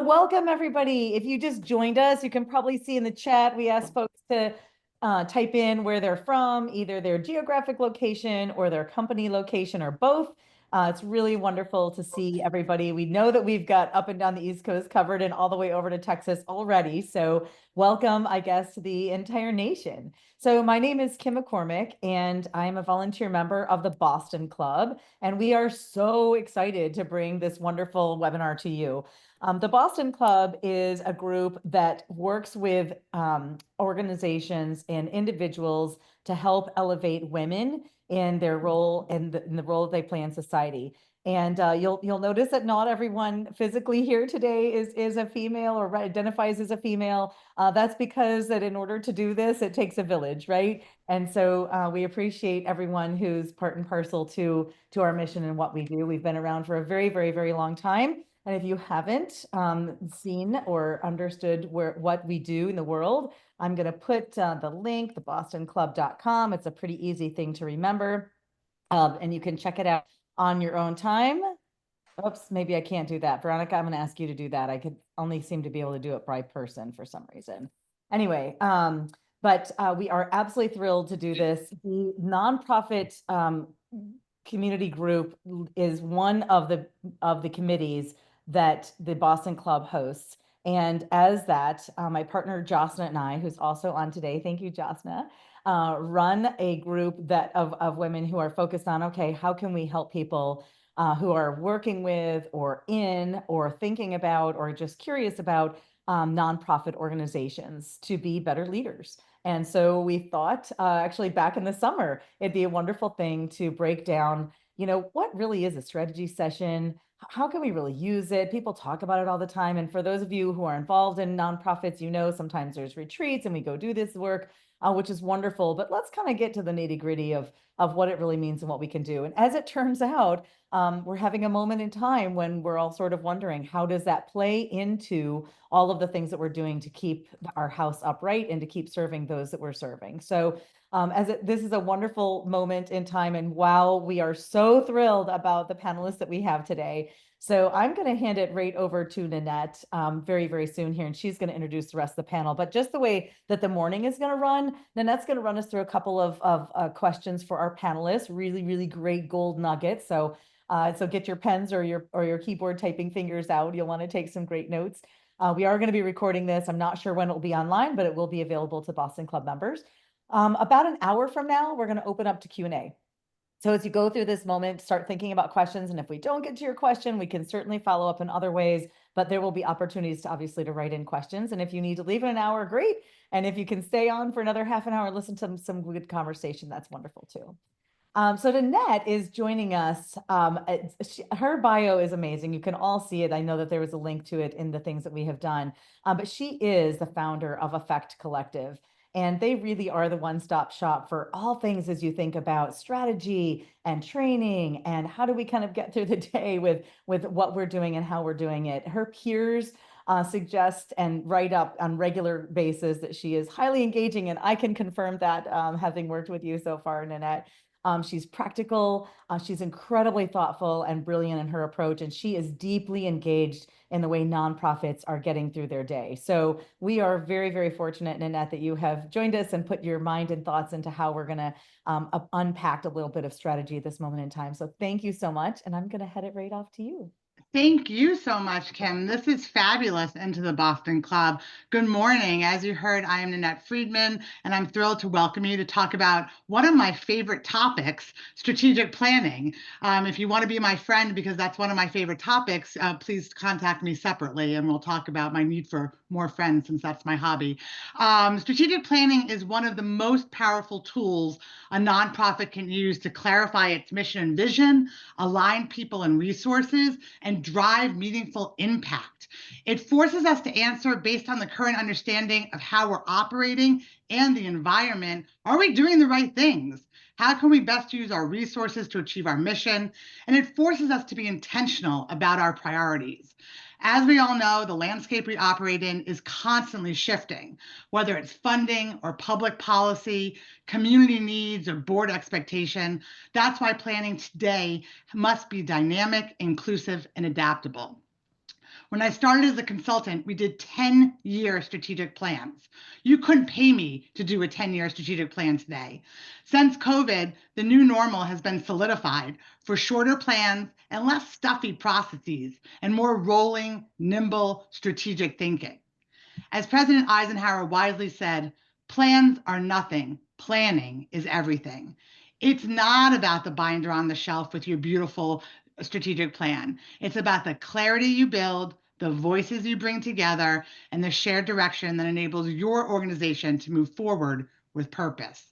Welcome, everybody. If you just joined us, you can probably see in the chat, we asked folks to type in where they're from, either their geographic location or their company location or both. It's really wonderful to see everybody. We know that we've got up and down the East Coast covered and all the way over to Texas already. So welcome, I guess, to the entire nation. So my name is Kim McCormick, and I'm a volunteer member of the Boston Club. And we are so excited to bring this wonderful webinar to you. The Boston Club is a group that works with organizations and individuals to help elevate women in their role and in the role they play in society. And you'll notice that not everyone physically here today is a female or identifies as a female. That's because that in order to do this, it takes a village, right? And so we appreciate everyone who's part and parcel to our mission and what we do. We've been around for a very, very, very long time. And if you haven't seen or understood what we do in the world, I'm going to put the link, thebostonclub.com. It's a pretty easy thing to remember. And you can check it out on your own time. Oops, maybe I can't do that. Veronica, I'm going to ask you to do that. I could only seem to be able to do it by person for some reason. Anyway, but we are absolutely thrilled to do this. The nonprofit community group is one of the committees that the Boston Club hosts. And as that, my partner Josna and I, who's also on today, thank you, Josna, run a group of women who are focused on, okay, how can we help people who are working with or in or thinking about or just curious about nonprofit organizations to be better leaders. And so we thought actually back in the summer, it'd be a wonderful thing to break down, what really is a strategy session? How can we really use it? People talk about it all the time. And for those of you who are involved in nonprofits, sometimes there's retreats and we go do this work, which is wonderful. But let's kind of get to the nitty gritty of what it really means and what we can do. And as it turns out, we're having a moment in time when we're all sort of wondering, how does that play into all of the things that we're doing to keep our house upright and to keep serving those that we're serving? So this is a wonderful moment in time, and wow, we are so thrilled about the panelists that we have today. So I'm going to hand it right over to Nanette very, very soon here, and she's going to introduce the rest of the panel. But just the way that the morning is going to run, Nanette's going to run us through a couple of questions for our panelists, really, really great gold nuggets. So get your pens or your keyboard typing fingers out. You'll want to take some great notes. We are going to be recording this. I'm not sure when it will be online, but it will be available to Boston Club members. About an hour from now, we're going to open up to Q&A. So as you go through this moment, start thinking about questions. And if we don't get to your question, we can certainly follow up in other ways, but there will be opportunities to obviously to write in questions. And if you need to leave in an hour, great. And if you can stay on for another half an hour, listen to some good conversation, that's wonderful too. So Nanette is joining us. Her bio is amazing. You can all see it. I know that there was a link to it in the things that we have done, but she is the founder of Effect Collective. And they really are the one-stop shop for all things as you think about strategy and training and how do we kind of get through the day with what we're doing and how we're doing it. Her peers suggest and write up on regular basis that she is highly engaging, and I can confirm that having worked with you so far, Nanette. She's practical, she's incredibly thoughtful and brilliant in her approach, and she is deeply engaged in the way nonprofits are getting through their day. So we are very, very fortunate, Nanette, that you have joined us and put your mind and thoughts into how we're going to unpack a little bit of strategy at this moment in time. So thank you so much, and I'm going to head it right off to you. Thank you so much, Kim. This is fabulous into the Boston Club. Good morning. As you heard, I am Nanette Friedman, and I'm thrilled to welcome you to talk about one of my favorite topics, strategic planning. If you want to be my friend, because that's one of my favorite topics, please contact me separately, and we'll talk about my need for more friends since that's my hobby. Strategic planning is one of the most powerful tools a nonprofit can use to clarify its mission and vision, align people and resources, and drive meaningful impact. It forces us to answer based on the current understanding of how we're operating and the environment. Are we doing the right things? How can we best use our resources to achieve our mission? And it forces us to be intentional about our priorities. As we all know, the landscape we operate in is constantly shifting, whether it's funding or public policy, community needs, or board expectation. That's why planning today must be dynamic, inclusive, and adaptable. When I started as a consultant, we did 10-year strategic plans. You couldn't pay me to do a 10-year strategic plan today. Since COVID, the new normal has been solidified for shorter plans and less stuffy processes and more rolling, nimble, strategic thinking. As President Eisenhower wisely said, plans are nothing, planning is everything. It's not about the binder on the shelf with your beautiful strategic plan. It's about the clarity you build, the voices you bring together, and the shared direction that enables your organization to move forward with purpose.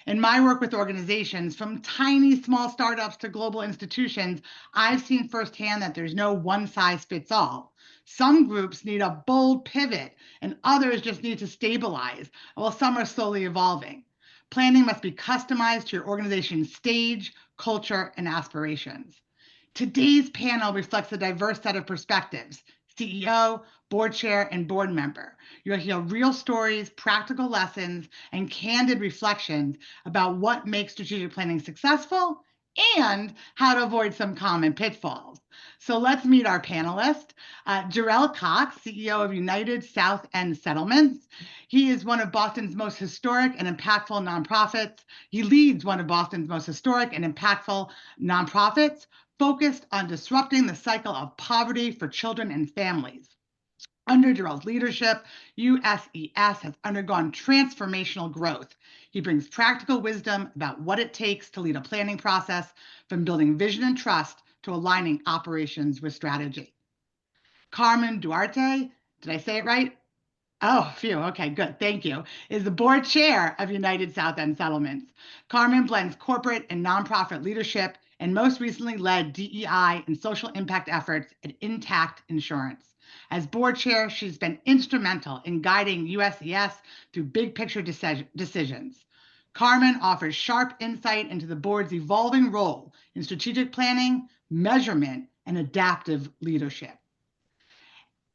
In my work with organizations, from tiny small startups to global institutions, I've seen firsthand that there's no one size fits all. Some groups need a bold pivot, and others just need to stabilize, while some are slowly evolving. Planning must be customized to your organization's stage, culture, and aspirations. Today's panel reflects a diverse set of perspectives: CEO, board chair, and board member. You'll hear real stories, practical lessons, and candid reflections about what makes strategic planning successful and how to avoid some common pitfalls. So let's meet our panelist, Jarrell Cox, CEO of United South End Settlements. He is one of Boston's most historic and impactful nonprofits. He leads one of Boston's most historic and impactful nonprofits, focused on disrupting the cycle of poverty for children and families. Under Jarrell's leadership, USES has undergone transformational growth. He brings practical wisdom about what it takes to lead a planning process, from building vision and trust to aligning operations with strategy. Carmen Duarte, did I say it right? Oh, phew. Okay, good. Thank you. Is the board chair of United South End Settlements. Carmen blends corporate and nonprofit leadership and most recently led DEI and social impact efforts at Intact Insurance. As board chair, she's been instrumental in guiding USES through big picture decisions. Carmen offers sharp insight into the board's evolving role in strategic planning, measurement, and adaptive leadership.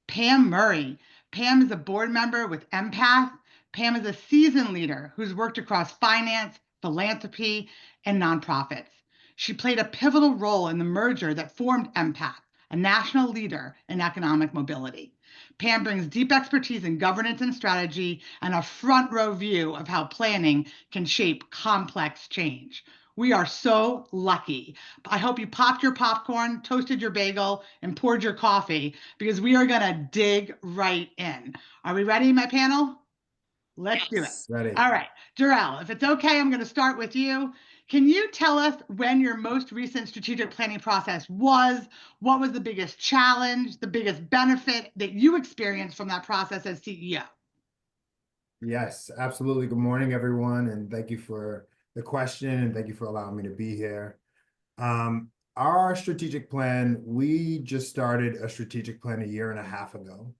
Pam Murray. Pam is a board member with Empath. Pam is a seasoned leader who's worked across finance, philanthropy, and nonprofits. She played a pivotal role in the merger that formed Empath, a national leader in economic mobility. Pam brings deep expertise in governance and strategy and a front row view of how planning can shape complex change. We are so lucky. I hope you popped your popcorn, toasted your bagel, and poured your coffee, because we are going to dig right in. Are we ready, my panel? Let's do it. Ready. All right. Jarrell, if it's okay, I'm going to start with you. Can you tell us when your most recent strategic planning process was? What was the biggest challenge, the biggest benefit that you experienced from that process as CEO? Yes, absolutely. Good morning, everyone, and thank you for the question, and thank you for allowing me to be here. Our strategic plan, we just started a strategic plan 1.5 years ago.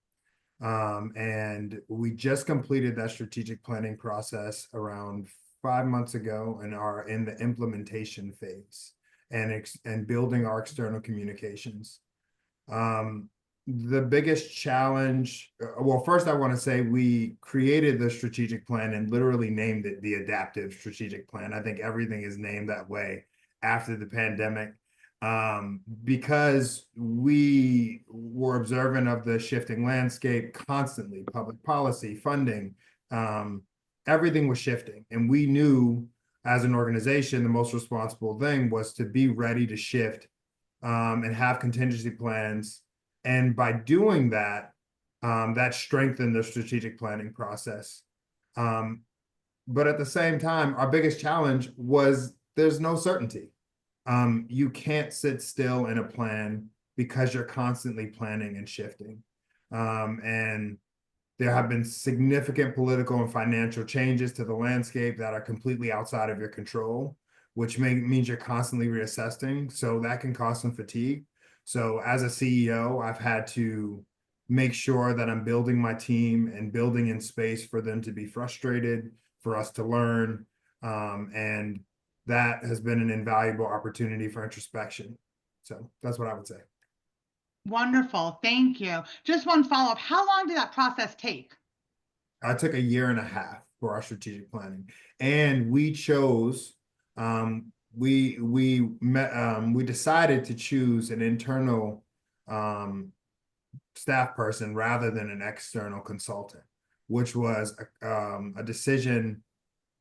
And we just completed that strategic planning process around 5 months ago and are in the implementation phase and building our external communications. The biggest challenge, well, first I want to say we created the strategic plan and literally named it the Adaptive Strategic Plan. I think everything is named that way after the pandemic, because we were observant of the shifting landscape constantly, public policy, funding, everything was shifting. And we knew as an organization, the most responsible thing was to be ready to shift, and have contingency plans. And by doing that, that strengthened the strategic planning process. But at the same time, our biggest challenge was there's no certainty. You can't sit still in a plan because you're constantly planning and shifting. And there have been significant political and financial changes to the landscape that are completely outside of your control, which means you're constantly reassessing. So that can cause some fatigue. So as a CEO, I've had to make sure that I'm building my team and building in space for them to be frustrated, for us to learn. And that has been an invaluable opportunity for introspection. So that's what I would say. Wonderful. Thank you. Just one follow-up. How long did that process take? It took 1.5 years for our strategic planning. And we chose, we decided to choose an internal staff person rather than an external consultant, which was a decision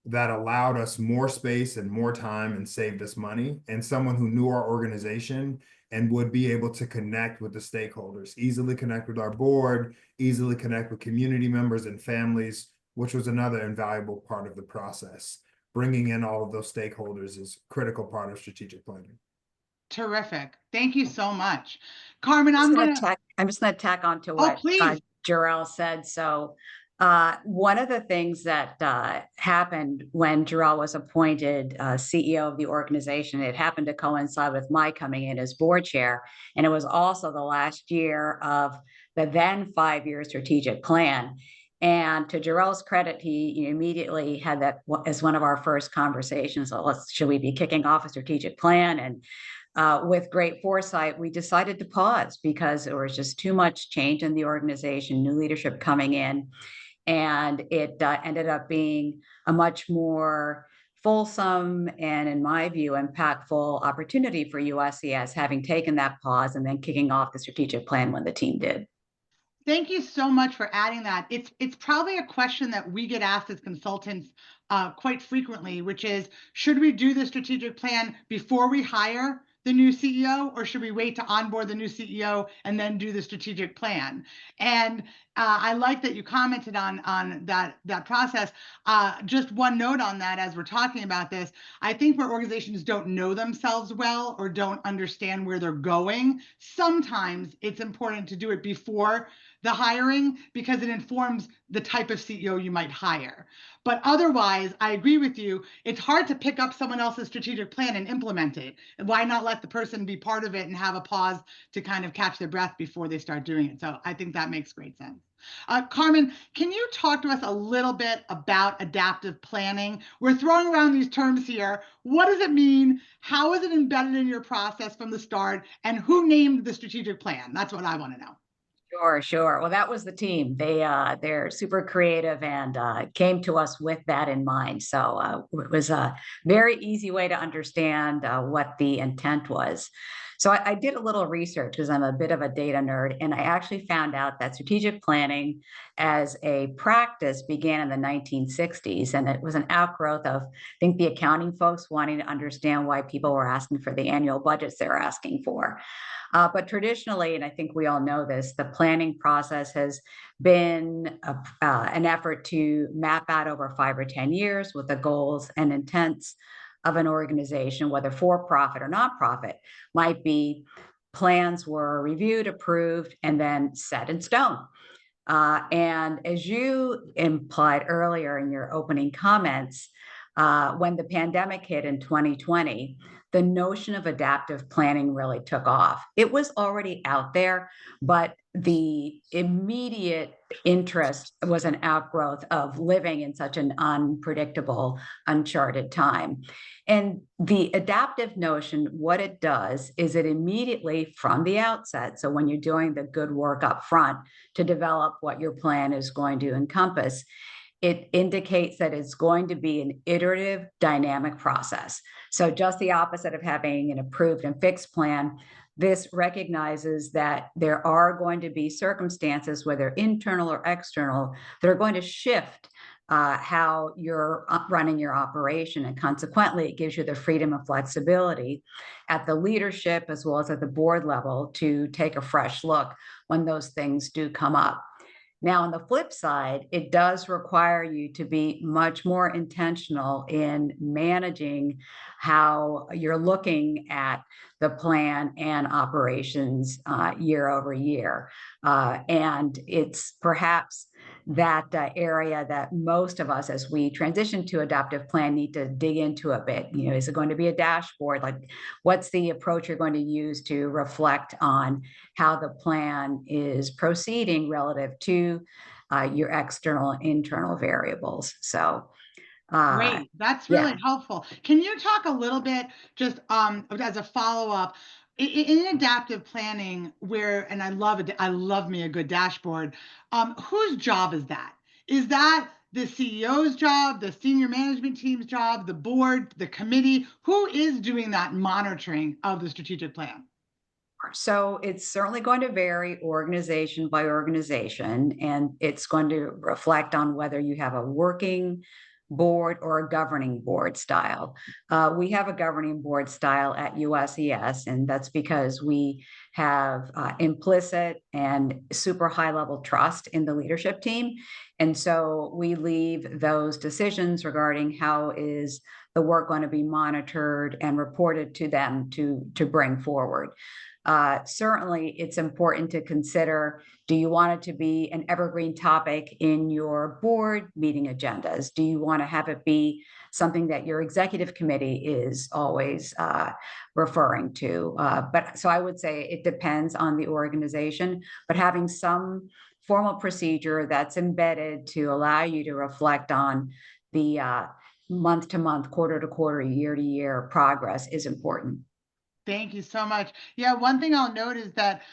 that allowed us more space and more time and saved us money, and someone who knew our organization and would be able to connect with the stakeholders, easily connect with our board, easily connect with community members and families, which was another invaluable part of the process. Bringing in all of those stakeholders is a critical part of strategic planning. Terrific. Thank you so much. Carmen, I'm just going to tack on to what please. Jarrell said. So one of the things that happened when Jarrell was appointed CEO of the organization, it happened to coincide with my coming in as board chair. And it was also the last year of the then 5-year strategic plan. And to Jarrell's credit, he immediately had that as one of our first conversations. So should we be kicking off a strategic plan? And with great foresight, we decided to pause because there was just too much change in the organization, new leadership coming in. And it ended up being a much more fulsome and, in my view, impactful opportunity for USCS, having taken that pause and then kicking off the strategic plan when the team did. Thank you so much for adding that. It's probably a question that we get asked as consultants quite frequently, which is, should we do the strategic plan before we hire the new CEO, or should we wait to onboard the new CEO and then do the strategic plan? And I like that you commented on that process. Just one note on that, as we're talking about this, I think where organizations don't know themselves well or don't understand where they're going, sometimes it's important to do it before the hiring because it informs the type of CEO you might hire. But otherwise, I agree with you. It's hard to pick up someone else's strategic plan and implement it. And why not let the person be part of it and have a pause to kind of catch their breath before they start doing it? So I think that makes great sense. Carmen, can you talk to us a little bit about adaptive planning? We're throwing around these terms here. What does it mean? How is it embedded in your process from the start? And who named the strategic plan? That's what I want to know. Sure. Well, that was the team. They're super creative and came to us with that in mind. So it was a very easy way to understand what the intent was. So I did a little research because I'm a bit of a data nerd, and I actually found out that strategic planning as a practice began in the 1960s, and it was an outgrowth of, I think, the accounting folks wanting to understand why people were asking for the annual budgets they were asking for. But traditionally, and I think we all know this, the planning process has been an effort to map out over 5 or 10 years what the goals and intents of an organization, whether for-profit or not-profit, might be. Plans were reviewed, approved, and then set in stone. And as you implied earlier in your opening comments, when the pandemic hit in 2020, the notion of adaptive planning really took off. It was already out there, but the immediate interest was an outgrowth of living in such an unpredictable, uncharted time. And the adaptive notion, what it does is it immediately from the outset, so when you're doing the good work up front to develop what your plan is going to encompass, it indicates that it's going to be an iterative, dynamic process. So just the opposite of having an approved and fixed plan, this recognizes that there are going to be circumstances, whether internal or external, that are going to shift how you're running your operation. And consequently, it gives you the freedom and flexibility at the leadership as well as at the board level to take a fresh look when those things do come up. Now, on the flip side, it does require you to be much more intentional in managing how you're looking at the plan and operations year over year. And it's perhaps that area that most of us, as we transition to adaptive plan, need to dig into a bit. You know, is it going to be a dashboard? Like, what's the approach you're going to use to reflect on how the plan is proceeding relative to your external and internal variables? So great, that's really helpful. Can you talk a little bit, just as a follow-up, in adaptive planning, where, and I love me a good dashboard, whose job is that? Is that the CEO's job, the senior management team's job, the board, the committee? Who is doing that monitoring of the strategic plan? So it's certainly going to vary organization by organization, and it's going to reflect on whether you have a working board or a governing board style. We have a governing board style at USES, and that's because we have implicit and super high level trust in the leadership team. And so we leave those decisions regarding how is the work going to be monitored and reported to them to bring forward. Certainly, it's important to consider, do you want it to be an evergreen topic in your board meeting agendas? Do you want to have it be something that your executive committee is always referring to? But so I would say it depends on the organization, but having some formal procedure that's embedded to allow you to reflect on the month to month, quarter to quarter, year to year progress is important. Thank you so much. Yeah, one thing I'll note is that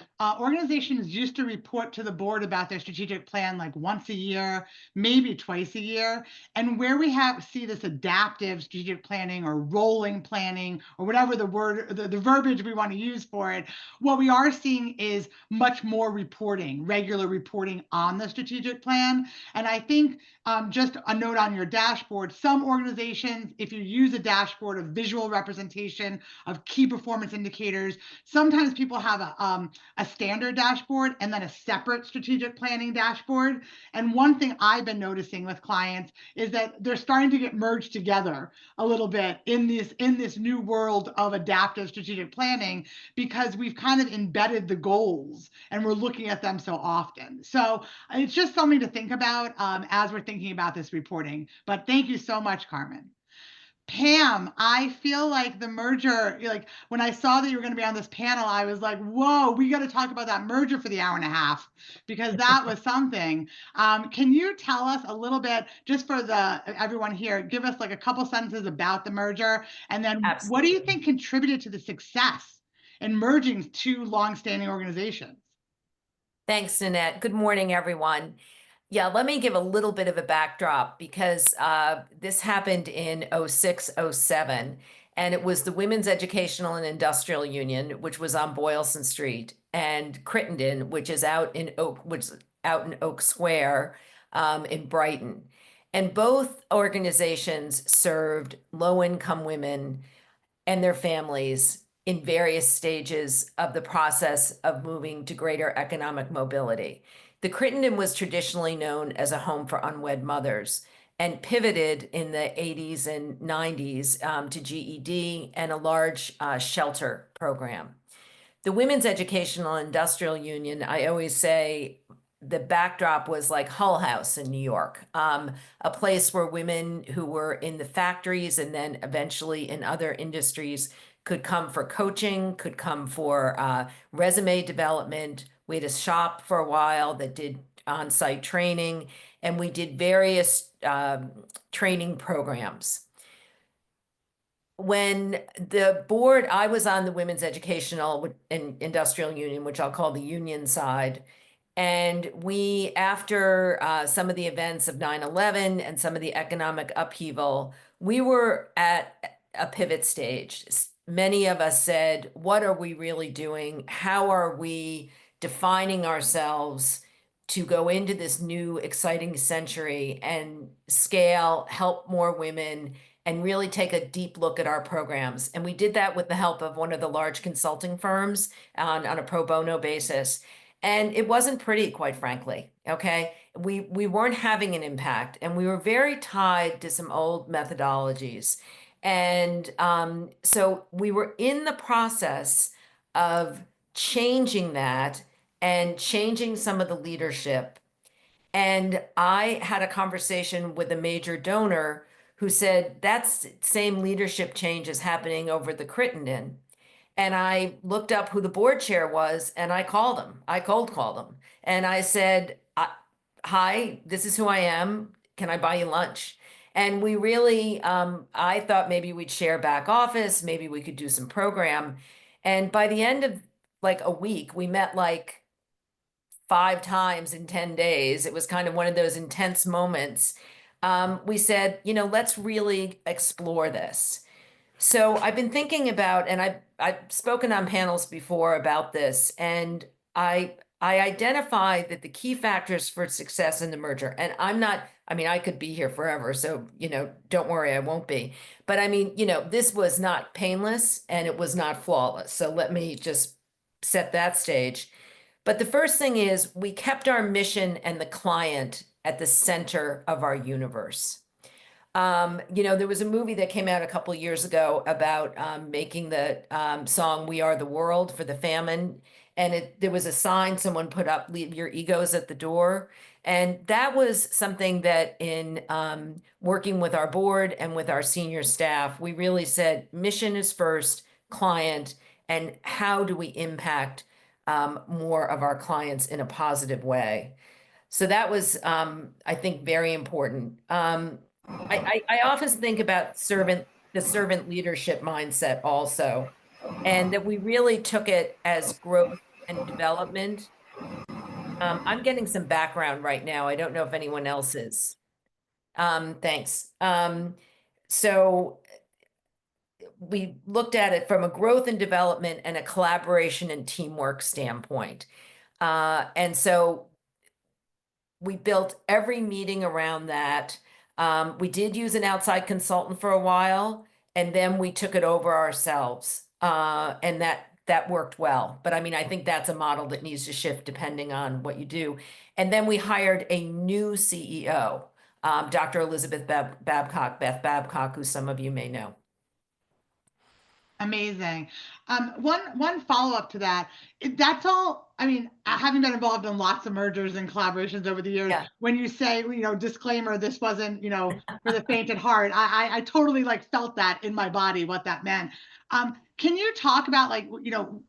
organizations used to report to the board about their strategic plan like once a year, maybe twice a year. And where we see this adaptive strategic planning or rolling planning or whatever the verbiage we want to use for it, what we are seeing is much more reporting, regular reporting on the strategic plan. And I think just a note on your dashboard, some organizations, if you use a dashboard of visual representation of key performance indicators, sometimes people have a standard dashboard and then a separate strategic planning dashboard. And one thing I've been noticing with clients is that they're starting to get merged together a little bit in this new world of adaptive strategic planning, because we've kind of embedded the goals and we're looking at them so often. So it's just something to think about as we're thinking about this reporting. But thank you so much, Carmen. Pam, I feel like the merger, like when I saw that you were going to be on this panel, I was like, whoa, we got to talk about that merger for the hour and a half, because that was something. Can you tell us a little bit, just for everyone here, give us like a couple sentences about the merger, and then Absolutely. What do you think contributed to the success in merging two longstanding organizations? Thanks, Nanette. Good morning, everyone. Yeah, let me give a little bit of a backdrop, because this happened in 06, 07, and it was the Women's Educational and Industrial Union, which was on Boylston Street, and Crittenden, which is out in Oak Square in Brighton. And both organizations served low-income women and their families in various stages of the process of moving to greater economic mobility. The Crittenden was traditionally known as a home for unwed mothers and pivoted in the 80s and 90s to GED and a large shelter program. The Women's Educational Industrial Union, I always say, the backdrop was like Hull House in New York, a place where women who were in the factories and then eventually in other industries could come for coaching, could come for resume development. We had a shop for a while that did on-site training, and we did various training programs. When the board, I was on the Women's Educational and Industrial Union, which I'll call the union side. And we, after some of the events of 9/11 and some of the economic upheaval, we were at a pivot stage. Many of us said, what are we really doing? How are we defining ourselves to go into this new exciting century and scale, help more women, and really take a deep look at our programs? And we did that with the help of one of the large consulting firms on a pro bono basis. And it wasn't pretty, quite frankly, okay? We weren't having an impact, and we were very tied to some old methodologies. And so we were in the process of changing that and changing some of the leadership. And I had a conversation with a major donor who said, that's same leadership change is happening over the Crittenden. And I looked up who the board chair was, and I called him. I cold called him. And I said, hi, this is who I am. Can I buy you lunch? And we really, I thought maybe we'd share back office, maybe we could do some program. And by the end of like a week, we met like 5 times in 10 days. It was kind of one of those intense moments. We said, let's really explore this. So I've been thinking about, and I've spoken on panels before about this, and I identified that the key factors for success in the merger, and I mean, I could be here forever, so, don't worry, I won't be. But I mean, this was not painless and it was not flawless. So let me just set that stage. But the first thing is we kept our mission and the client at the center of our universe. There was a movie that came out a couple of years ago about making the song "We Are the World" for the famine, and there was a sign someone put up: "Leave your egos at the door." And that was something that in working with our board and with our senior staff, we really said mission is first, client, and how do we impact more of our clients in a positive way. So that was, I think, very important. I often think about the servant leadership mindset also, and that we really took it as growth and development. I'm getting some background right now. I don't know if anyone else is. Thanks. So we looked at it from a growth and development and a collaboration and teamwork standpoint. And so we built every meeting around that. We did use an outside consultant for a while, and then we took it over ourselves. And that worked well. But I mean, I think that's a model that needs to shift depending on what you do. And then we hired a new CEO, Dr. Elizabeth Babcock, Beth Babcock, who some of you may know. Amazing. One follow-up to that. That's all, I mean, having been involved in lots of mergers and collaborations over the years, Yeah. when you say, disclaimer, this wasn't, for the faint at heart, I totally felt that in my body, what that meant. Can you talk about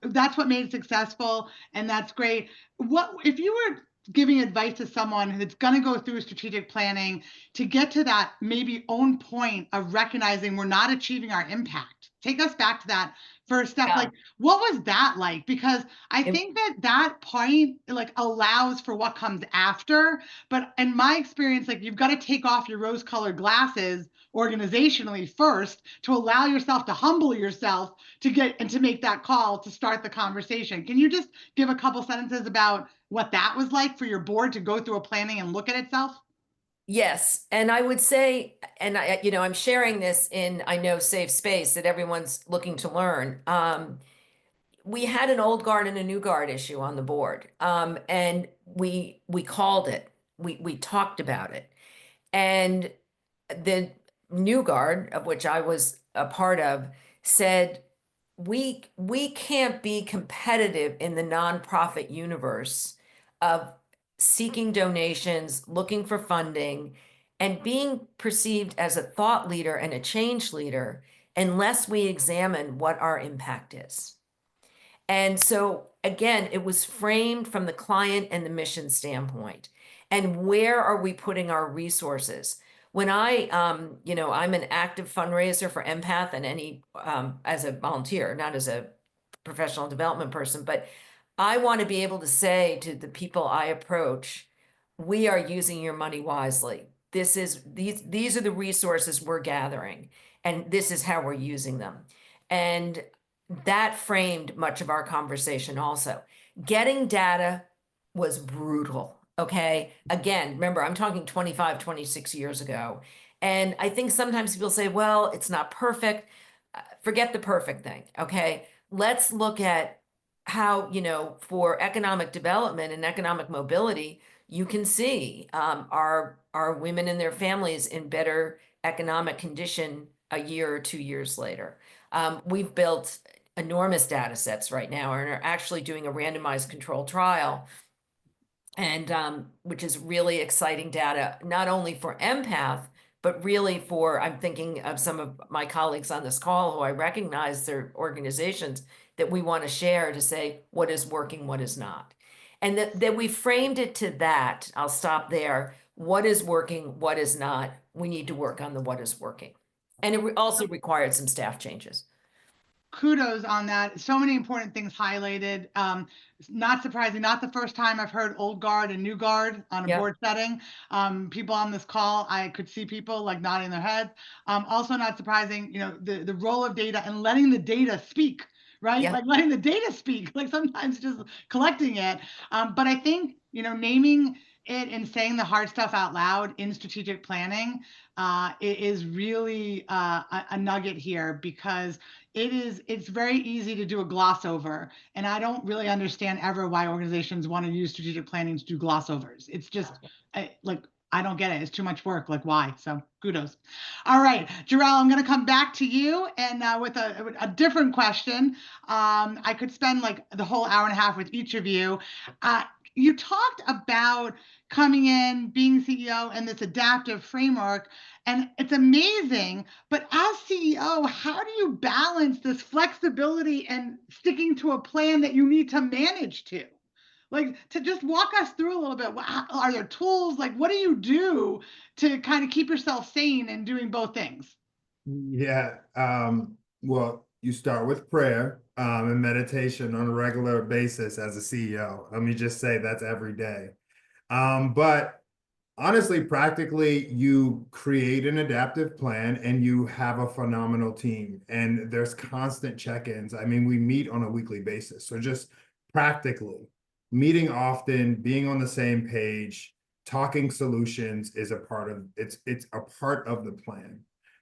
that's what made it successful, and that's great. What if you were giving advice to someone that's going to go through strategic planning to get to that maybe own point of recognizing we're not achieving our impact? Take us back to that first step. Yeah. What was that like? Because I think that point allows for what comes after. But in my experience, you've got to take off your rose-colored glasses organizationally first to allow yourself to humble yourself to get and to make that call to start the conversation. Can you just give a couple sentences about what that was like for your board to go through a planning and look at itself? Yes. And I would say, and I'm sharing this in, I know, safe space that everyone's looking to learn. We had an old guard and a new guard issue on the board. And we called it, we talked about it. And the new guard, of which I was a part of, said, we can't be competitive in the nonprofit universe of seeking donations, looking for funding, and being perceived as a thought leader and a change leader unless we examine what our impact is. And so again, it was framed from the client and the mission standpoint. And where are we putting our resources? When I'm an active fundraiser for Empath and any, as a volunteer, not as a professional development person, but I want to be able to say to the people I approach, we are using your money wisely. These are the resources we're gathering, and this is how we're using them. And that framed much of our conversation also. Getting data was brutal. Okay. Again, remember, I'm talking 25, 26 years ago. And I think sometimes people say, well, it's not perfect. Forget the perfect thing. Okay. Let's look at how, for economic development and economic mobility, you can see are women and their families in better economic condition a year or 2 years later. We've built enormous data sets right now and are actually doing a randomized control trial, and which is really exciting data, not only for Empath, but really for, I'm thinking of some of my colleagues on this call who I recognize their organizations that we want to share to say what is working, what is not. And that we framed it to that. I'll stop there. What is working, what is not? We need to work on the what is working. And it also required some staff changes. Kudos on that. So many important things highlighted. Not surprising, not the first time I've heard old guard and new guard on a board setting. People on this call, I could see people nodding their heads. Also not surprising, the role of data and letting the data speak, right? Yeah. Like letting the data speak, like sometimes just collecting it. But I think, naming it and saying the hard stuff out loud in strategic planning is really a nugget here, because it's very easy to do a gloss over. And I don't really understand ever why organizations want to use strategic planning to do gloss overs. It's just I don't get it. It's too much work. Like, why? So kudos. All right, Jarrell, I'm going to come back to you and with a different question. I could spend like the whole hour and a half with each of you. You talked about coming in, being CEO, and this adaptive framework, and it's amazing. But as CEO, how do you balance this flexibility and sticking to a plan that you need to manage to? Like, to just walk us through a little bit. Are there tools? Like, what do you do to kind of keep yourself sane and doing both things? Yeah. Well, you start with prayer and meditation on a regular basis as a CEO. Let me just say that's every day. But honestly, practically, you create an adaptive plan and you have a phenomenal team, and there's constant check-ins. I mean, we meet on a weekly basis. So just practically meeting often, being on the same page, talking solutions is a part of it's a part of the plan.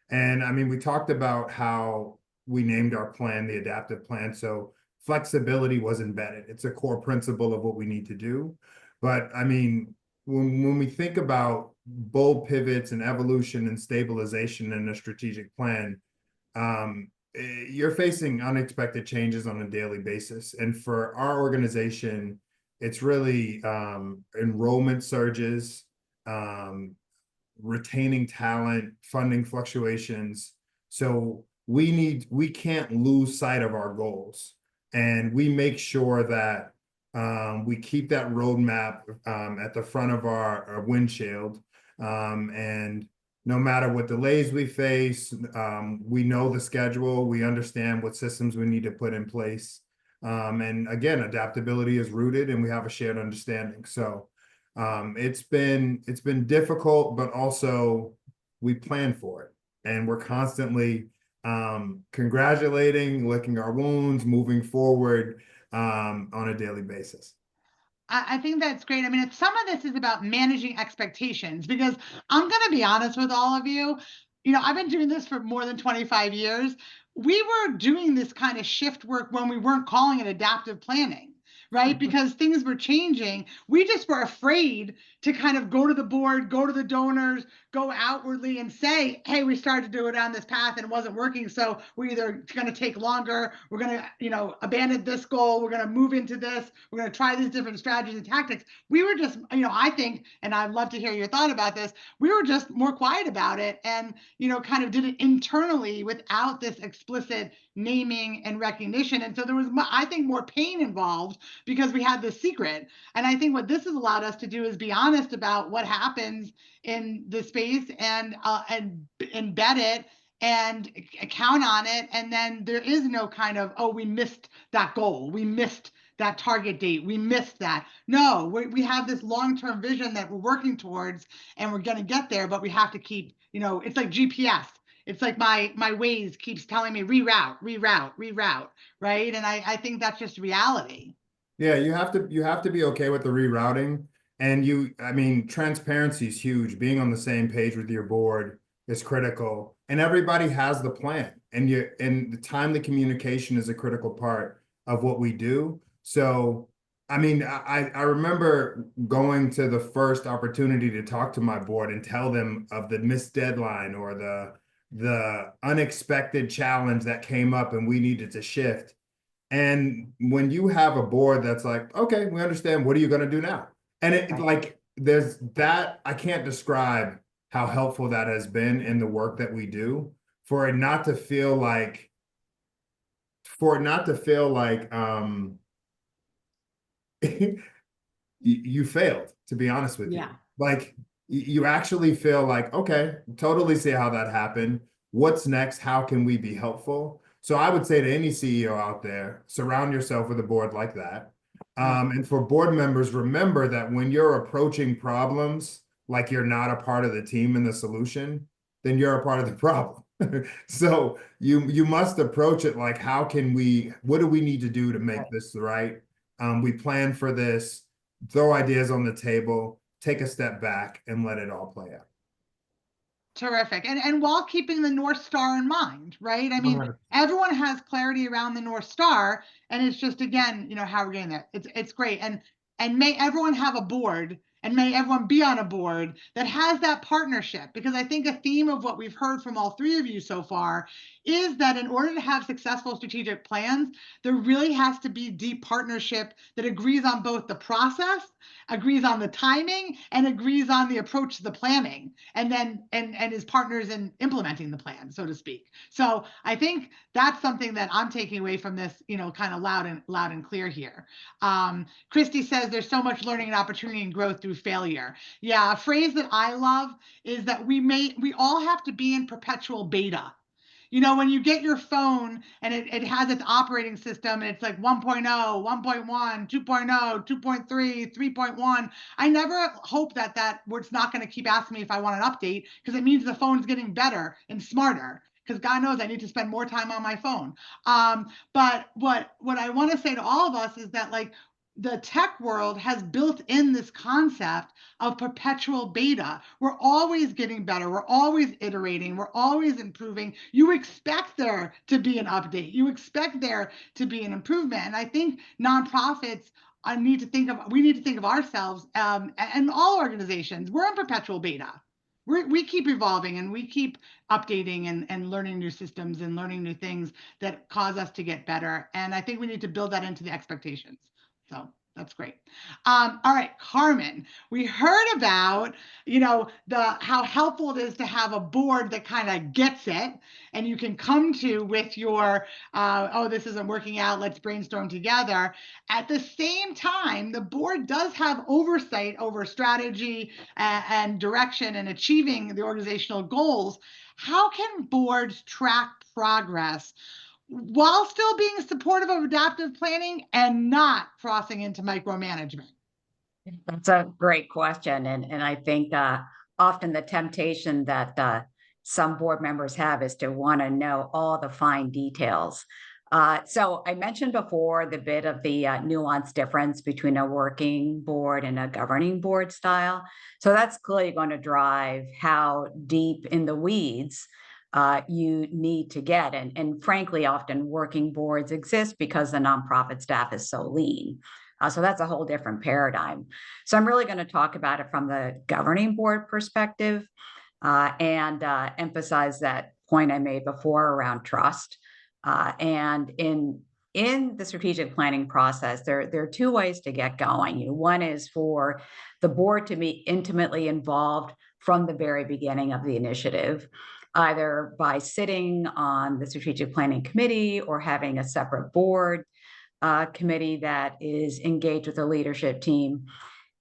And I mean, we talked about how we named our plan the adaptive plan. So flexibility was embedded. It's a core principle of what we need to do. But I mean, when we think about bold pivots and evolution and stabilization in a strategic plan, you're facing unexpected changes on a daily basis. And for our organization, it's really enrollment surges, retaining talent, funding fluctuations. So we can't lose sight of our goals, and we make sure that we keep that roadmap at the front of our windshield. And no matter what delays we face, we know the schedule, we understand what systems we need to put in place. And again, adaptability is rooted and we have a shared understanding. So it's been difficult, but also we plan for it, and we're constantly congratulating, licking our wounds, moving forward on a daily basis. I think that's great. I mean, some of this is about managing expectations, because I'm going to be honest with all of you. I've been doing this for more than 25 years. We were doing this kind of shift work when we weren't calling it adaptive planning, right? Because things were changing. We just were afraid to kind of go to the board, go to the donors, go outwardly and say, hey, we started to go down this path and it wasn't working. So we're either going to take longer, we're going to, abandon this goal, we're going to move into this, we're going to try these different strategies and tactics. We were just, I think, and I'd love to hear your thought about this, we were just more quiet about it and, kind of did it internally without this explicit naming and recognition. And so there was, I think, more pain involved because we had this secret. And I think what this has allowed us to do is be honest about what happens in the space and embed it and count on it. And then there is no kind of, oh, we missed that goal, we missed that target date, we missed that. No, we have this long-term vision that we're working towards, and we're going to get there, but we have to keep, it's like GPS. It's like my Waze keeps telling me reroute, right? And I think that's just reality. Yeah, you have to be okay with the rerouting. And I mean, transparency is huge. Being on the same page with your board is critical, and everybody has the plan, and the timely communication is a critical part of what we do. So, I mean, I remember going to the first opportunity to talk to my board and tell them of the missed deadline or the unexpected challenge that came up and we needed to shift. And when you have a board that's like, okay, we understand, what are you going to do now? And there's that, I can't describe how helpful that has been in the work that we do, for it not to feel like you failed, to be honest with you. Like, you actually feel like, okay, totally see how that happened. What's next? How can we be helpful? So I would say to any CEO out there, surround yourself with a board like that. And for board members, remember that when you're approaching problems like you're not a part of the team and the solution, then you're a part of the problem. So you must approach it like, how can we, what do we need to do to make Right. this right? We plan for this, throw ideas on the table, take a step back and let it all play out. Terrific. And while keeping the North Star in mind, right? I mean, 100%. everyone has clarity around the North Star, and it's just, again, how we're getting there. It's great. And may everyone have a board, and may everyone be on a board that has that partnership, because I think a theme of what we've heard from all three of you so far is that in order to have successful strategic plans, there really has to be deep partnership that agrees on both the process, agrees on the timing, and agrees on the approach to the planning, and then and is partners in implementing the plan, so to speak. So I think that's something that I'm taking away from this, kind of loud and clear here. Christy says there's so much learning and opportunity and growth through failure. Yeah, a phrase that I love is that we all have to be in perpetual beta. When you get your phone and it has its operating system and it's like 1.0, 1.1, 2.0, 2.3, 3.1, I never hope that it's not going to keep asking me if I want an update, because it means the phone's getting better and smarter, because God knows I need to spend more time on my phone. But what I want to say to all of us is that, like, the tech world has built in this concept of perpetual beta. We're always getting better. We're always iterating. We're always improving. You expect there to be an update. You expect there to be an improvement. And I think nonprofits we need to think of ourselves, and all organizations. We're in perpetual beta. We keep evolving and we keep updating and learning new systems and learning new things that cause us to get better. And I think we need to build that into the expectations. So that's great. All right, Carmen, we heard about, how helpful it is to have a board that kind of gets it, and you can come to with your, oh, this isn't working out, let's brainstorm together. At the same time, the board does have oversight over strategy and direction and achieving the organizational goals. How can boards track progress while still being supportive of adaptive planning and not crossing into micromanagement? That's a great question. And I think often the temptation that some board members have is to want to know all the fine details. So I mentioned before the bit of the nuanced difference between a working board and a governing board style. So that's clearly going to drive how deep in the weeds you need to get. And frankly, often working boards exist because the nonprofit staff is so lean. So that's a whole different paradigm. So I'm really going to talk about it from the governing board perspective, and emphasize that point I made before around trust. And in the strategic planning process, there are two ways to get going. One is for the board to be intimately involved from the very beginning of the initiative, either by sitting on the strategic planning committee or having a separate board committee that is engaged with the leadership team.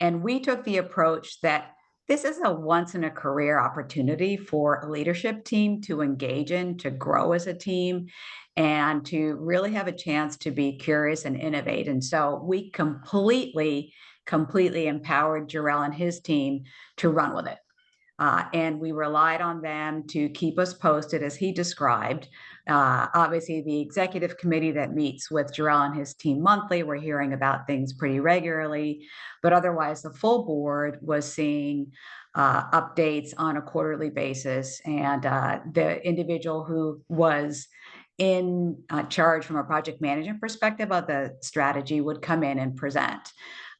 And we took the approach that this is a once in a career opportunity for a leadership team to engage in, to grow as a team, and to really have a chance to be curious and innovate. And so we completely empowered Jarrell and his team to run with it. And we relied on them to keep us posted, as he described. Obviously, the executive committee that meets with Jarrell and his team monthly, we're hearing about things pretty regularly, but otherwise the full board was seeing updates on a quarterly basis. And the individual who was in charge from a project management perspective of the strategy would come in and present.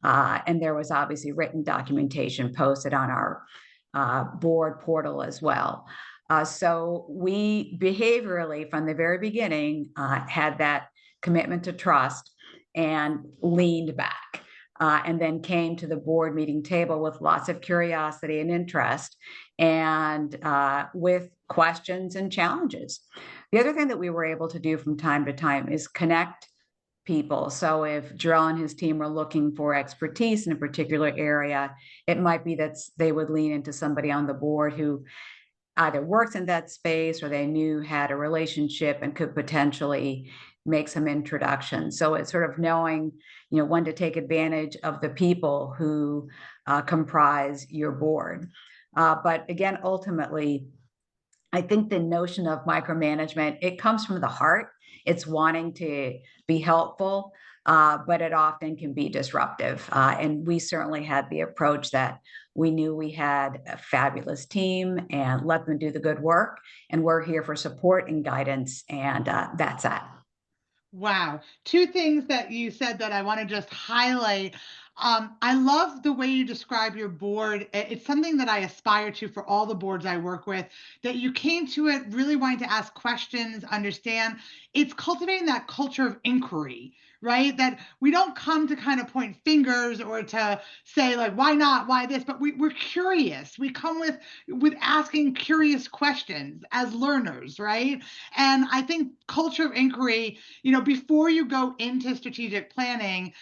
And there was obviously written documentation posted on our board portal as well. So we behaviorally, from the very beginning, had that commitment to trust and leaned back, and then came to the board meeting table with lots of curiosity and interest, and with questions and challenges. The other thing that we were able to do from time to time is connect people. So if Jarrell and his team were looking for expertise in a particular area, it might be that they would lean into somebody on the board who either works in that space or they knew had a relationship and could potentially make some introductions. So it's sort of knowing, when to take advantage of the people who comprise your board. But again, ultimately, I think the notion of micromanagement, it comes from the heart. It's wanting to be helpful, but it often can be disruptive. And we certainly had the approach that we knew we had a fabulous team and let them do the good work. And we're here for support and guidance. And that's that. Wow. Two things that you said that I want to just highlight. I love the way you describe your board. It's something that I aspire to for all the boards I work with, that you came to it really wanting to ask questions, understand. It's cultivating that culture of inquiry, right? That we don't come to kind of point fingers or to say like, why not, why this, but we're curious. We come with asking curious questions as learners, right? And I think culture of inquiry, before you go into strategic planning,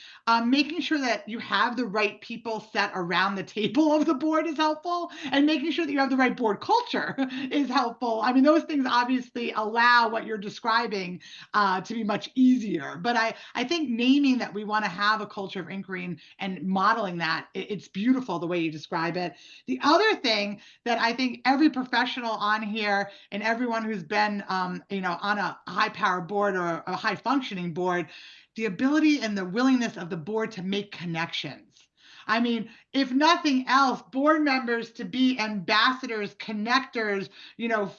making sure that you have the right people set around the table of the board is helpful, and making sure that you have the right board culture is helpful. I mean, those things obviously allow what you're describing to be much easier. But I think naming that we want to have a culture of inquiry and modeling that, it's beautiful the way you describe it. The other thing that I think every professional on here and everyone who's been, on a high power board or a high functioning board, the ability and the willingness of the board to make connections. I mean, if nothing else, board members to be ambassadors, connectors,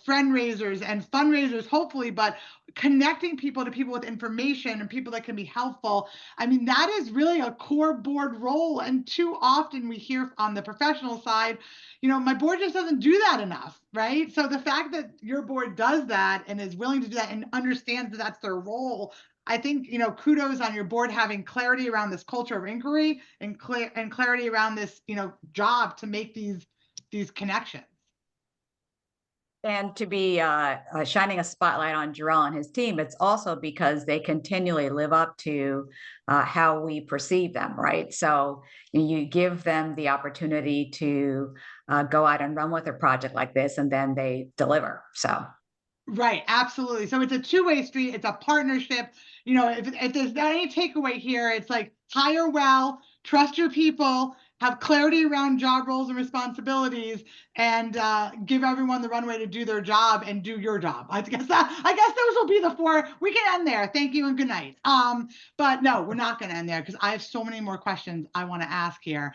friend raisers and fundraisers, hopefully, but connecting people to people with information and people that can be helpful. I mean, that is really a core board role. And too often we hear on the professional side, my board just doesn't do that enough, right? So the fact that your board does that and is willing to do that and understands that that's their role, I think, kudos on your board having clarity around this culture of inquiry and clarity around this, job to make these connections. And to be shining a spotlight on Jarrell and his team, it's also because they continually live up to how we perceive them, right? So you give them the opportunity to go out and run with a project like this, and then they deliver. So. Right, absolutely. So it's a two-way street. It's a partnership. If there's any takeaway here, it's like hire well, trust your people, have clarity around job roles and responsibilities, and give everyone the runway to do their job and do your job. I guess those will be the four. We can end there. Thank you and good night. But no, we're not going to end there because I have so many more questions I want to ask here.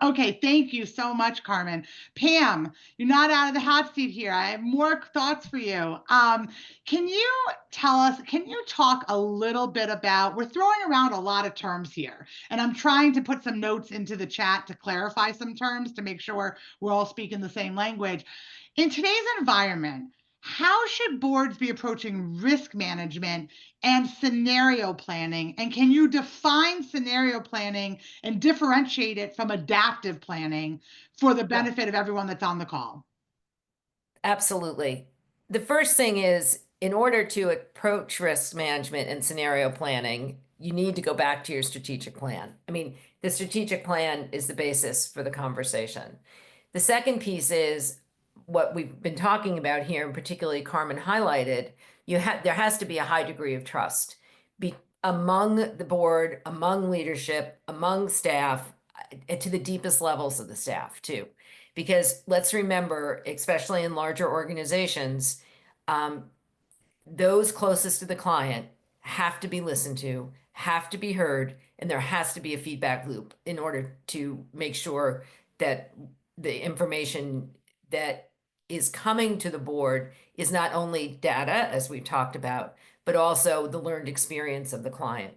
Okay, thank you so much, Carmen. Pam, you're not out of the hot seat here. I have more thoughts for you. Can you talk a little bit about, we're throwing around a lot of terms here, and I'm trying to put some notes into the chat to clarify some terms to make sure we're all speaking the same language. In today's environment, how should boards be approaching risk management and scenario planning? And can you define scenario planning and differentiate it from adaptive planning for the benefit of everyone that's on the call? Absolutely. The first thing is, in order to approach risk management and scenario planning, you need to go back to your strategic plan. I mean, the strategic plan is the basis for the conversation. The second piece is what we've been talking about here, and particularly Carmen highlighted. There has to be a high degree of trust among the board, among leadership, among staff, and to the deepest levels of the staff too. Because let's remember, especially in larger organizations, those closest to the client have to be listened to, have to be heard, and there has to be a feedback loop in order to make sure that the information that is coming to the board is not only data, as we've talked about, but also the learned experience of the client.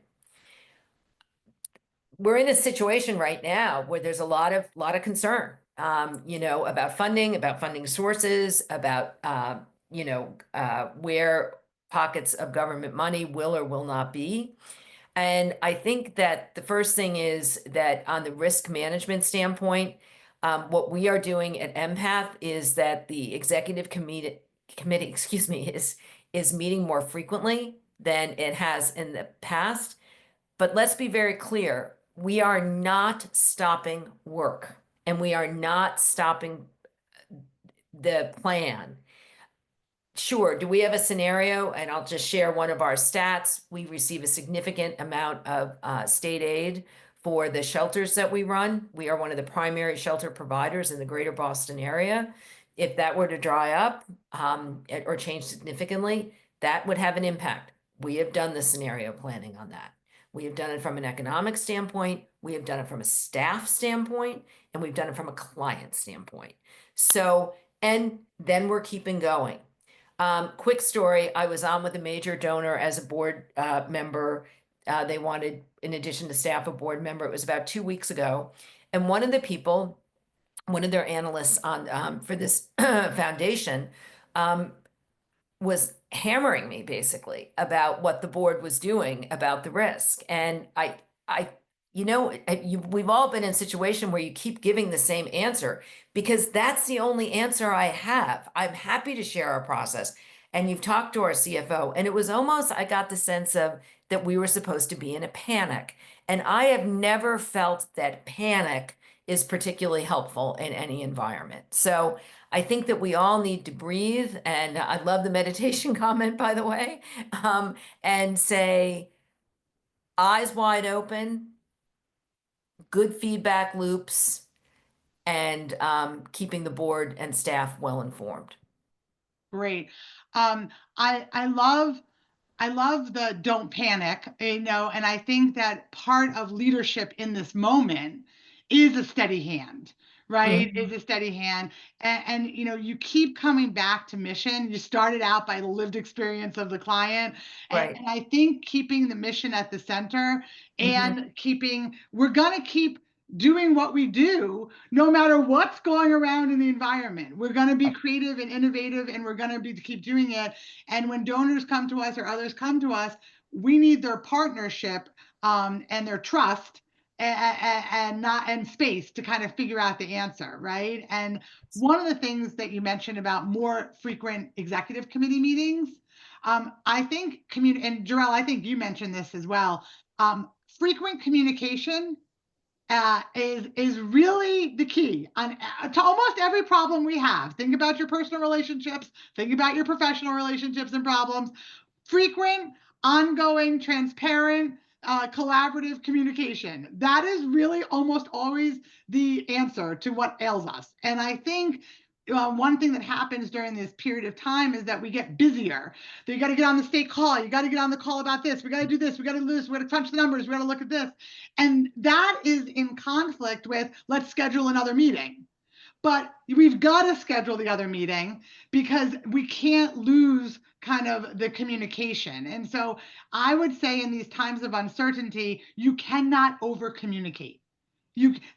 We're in a situation right now where there's a lot of concern, about funding sources, about, where pockets of government money will or will not be. And I think that the first thing is that on the risk management standpoint, what we are doing at Empath is that the executive committee, is meeting more frequently than it has in the past. But let's be very clear, we are not stopping work, and we are not stopping the plan. Sure, do we have a scenario? And I'll just share one of our stats. We receive a significant amount of state aid for the shelters that we run. We are one of the primary shelter providers in the greater Boston area if that were to dry up or change significantly, that would have an impact. We have done the scenario planning on that. We have done it from an economic standpoint, we have done it from a staff standpoint, and we've done it from a client standpoint. So, and then we're keeping going. Quick story, I was on with a major donor as a board member. They wanted, in addition to staff, a board member. It was about 2 weeks ago. And one of the people, one of their analysts on for this foundation, was hammering me basically about what the board was doing about the risk. And we've all been in a situation where you keep giving the same answer because that's the only answer I have. I'm happy to share our process. And you've talked to our CFO, and it was almost, I got the sense of that we were supposed to be in a panic. And I have never felt that panic is particularly helpful in any environment. So I think that we all need to breathe. And I love the meditation comment, by the way, and say, eyes wide open, good feedback loops, and keeping the board and staff well informed. Great. I love the don't panic, and I think that part of leadership in this moment is a steady hand, right? Is a steady hand. And you keep coming back to mission. You started out by the lived experience of the client. Right. And I think keeping the mission at the center and we're going to keep doing what we do, no matter what's going around in the environment. We're going to be creative and innovative, and we're going to keep doing it. And when donors come to us or others come to us, we need their partnership and their trust and space to kind of figure out the answer, right? And one of the things that you mentioned about more frequent executive committee meetings, I think and Jarrell, I think you mentioned this as well. Frequent communication is really the key to almost every problem we have. Think about your personal relationships, think about your professional relationships and problems. Frequent, ongoing, transparent, collaborative communication. That is really almost always the answer to what ails us. And I think one thing that happens during this period of time is that we get busier. You got to get on the state call. You got to get on the call about this. We got to do this. We got to do this. We got to crunch the numbers. We got to look at this. And that is in conflict with let's schedule another meeting. But we've got to schedule the other meeting because we can't lose kind of the communication. And so I would say in these times of uncertainty, you cannot over communicate.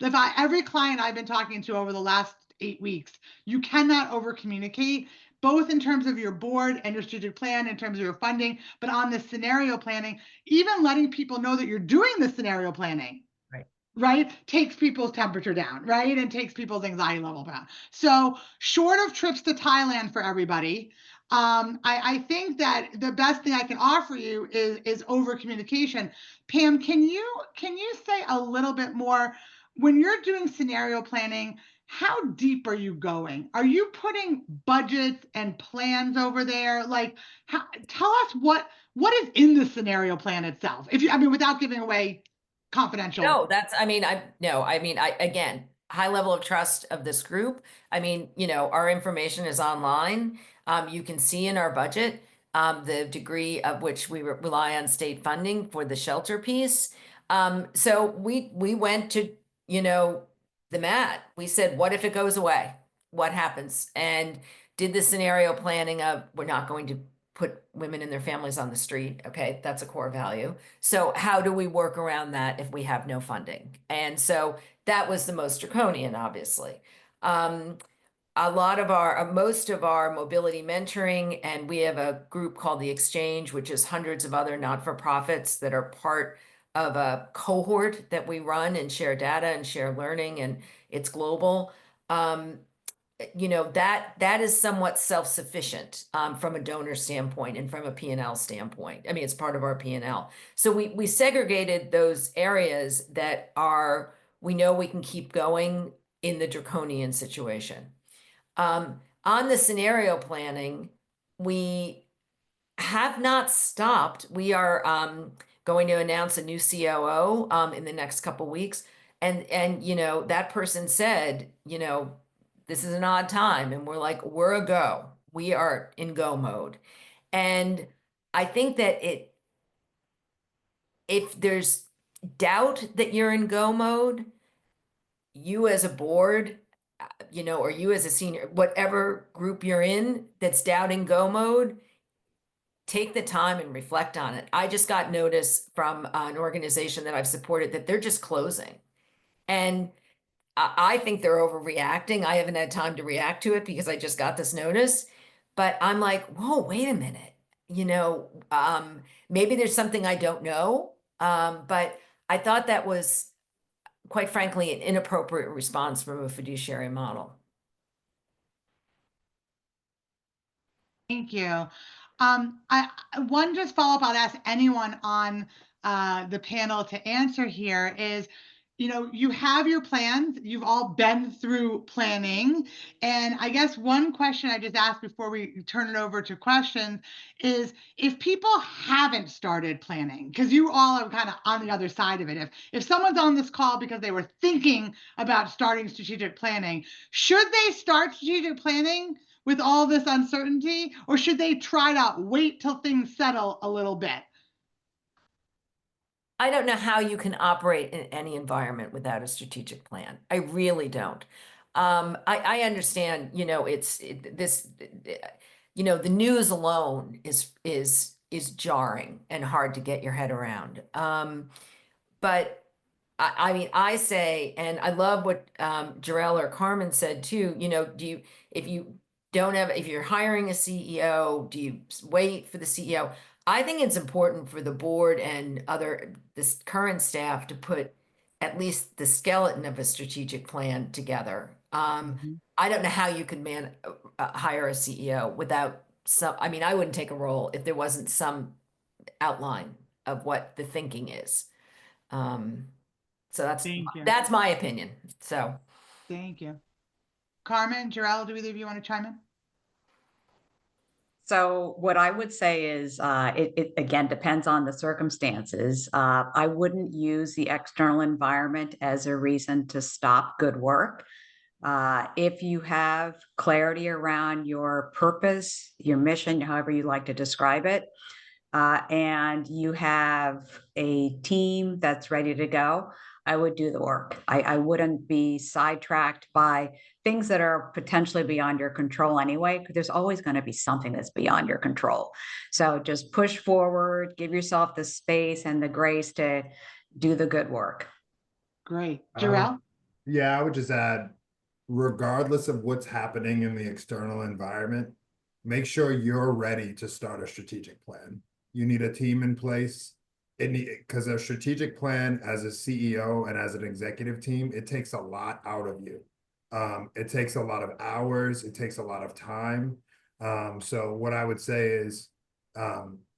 Every client I've been talking to over the last 8 weeks, you cannot over communicate, both in terms of your board and your strategic plan, in terms of your funding, but on the scenario planning, even letting people know that you're doing the scenario planning. Right? Takes people's temperature down, right? And takes people's anxiety level down. So short of trips to Thailand for everybody, I think that the best thing I can offer you is over communication. Pam, can you say a little bit more when you're doing scenario planning? How deep are you going? Are you putting budgets and plans over there? Tell us what is in the scenario plan itself. Without giving away confidential. No, again, high level of trust of this group. Our information is online. You can see in our budget the degree of which we rely on state funding for the shelter piece. So we went to, the mat. We said, what if it goes away? What happens? And did the scenario planning of we're not going to put women and their families on the street. Okay, that's a core value. So how do we work around that if we have no funding? And so that was the most draconian, obviously. Most of our mobility mentoring, and we have a group called The Exchange, which is hundreds of other not-for-profits that are part of a cohort that we run and share data and share learning, and it's global. That is somewhat self-sufficient from a donor standpoint and from a P&L standpoint. It's part of our P&L. So we segregated those areas that we know we can keep going in the draconian situation. On the scenario planning, we have not stopped. We are going to announce a new COO in the next couple weeks. And that person said, this is an odd time, and we're like, we're a go. We are in go mode. And I think that if there's doubt that you're in go mode, you as a board, or you as a senior, whatever group you're in that's doubting go mode, take the time and reflect on it. I just got notice from an organization that I've supported that they're just closing. And I think they're overreacting. I haven't had time to react to it because I just got this notice. But I'm like, whoa, wait a minute. Maybe there's something I don't know. But I thought that was, quite frankly, an inappropriate response from a fiduciary model. Thank you. One just follow up I'll ask anyone on the panel to answer here is, you have your plans, you've all been through planning. And I guess one question I just asked before we turn it over to questions is, if people haven't started planning, because you all are kind of on the other side of it, if someone's on this call because they were thinking about starting strategic planning, should they start strategic planning with all this uncertainty, or should they try to wait till things settle a little bit? I don't know how you can operate in any environment without a strategic plan. I really don't. I understand, the news alone is jarring and hard to get your head around. But I mean, I say, and I love what Jarell or Carmen said too, if you're hiring a CEO, do you wait for the CEO? I think it's important for the board and this current staff to put at least the skeleton of a strategic plan together. I don't know how you could hire a CEO without I wouldn't take a role if there wasn't some outline of what the thinking is. So that's my opinion. So thank you. Carmen, Jarell, do either of you want to chime in? So what I would say is, it again depends on the circumstances. I wouldn't use the external environment as a reason to stop good work. If you have clarity around your purpose, your mission, however you like to describe it, and you have a team that's ready to go, I would do the work. I wouldn't be sidetracked by things that are potentially beyond your control anyway, because there's always going to be something that's beyond your control. So just push forward, give yourself the space and the grace to do the good work. Great. Jarell? Yeah, I would just add, regardless of what's happening in the external environment, make sure you're ready to start a strategic plan. You need a team in place. Because a strategic plan as a CEO and as an executive team, it takes a lot out of you. It takes a lot of hours. It takes a lot of time. So what I would say is,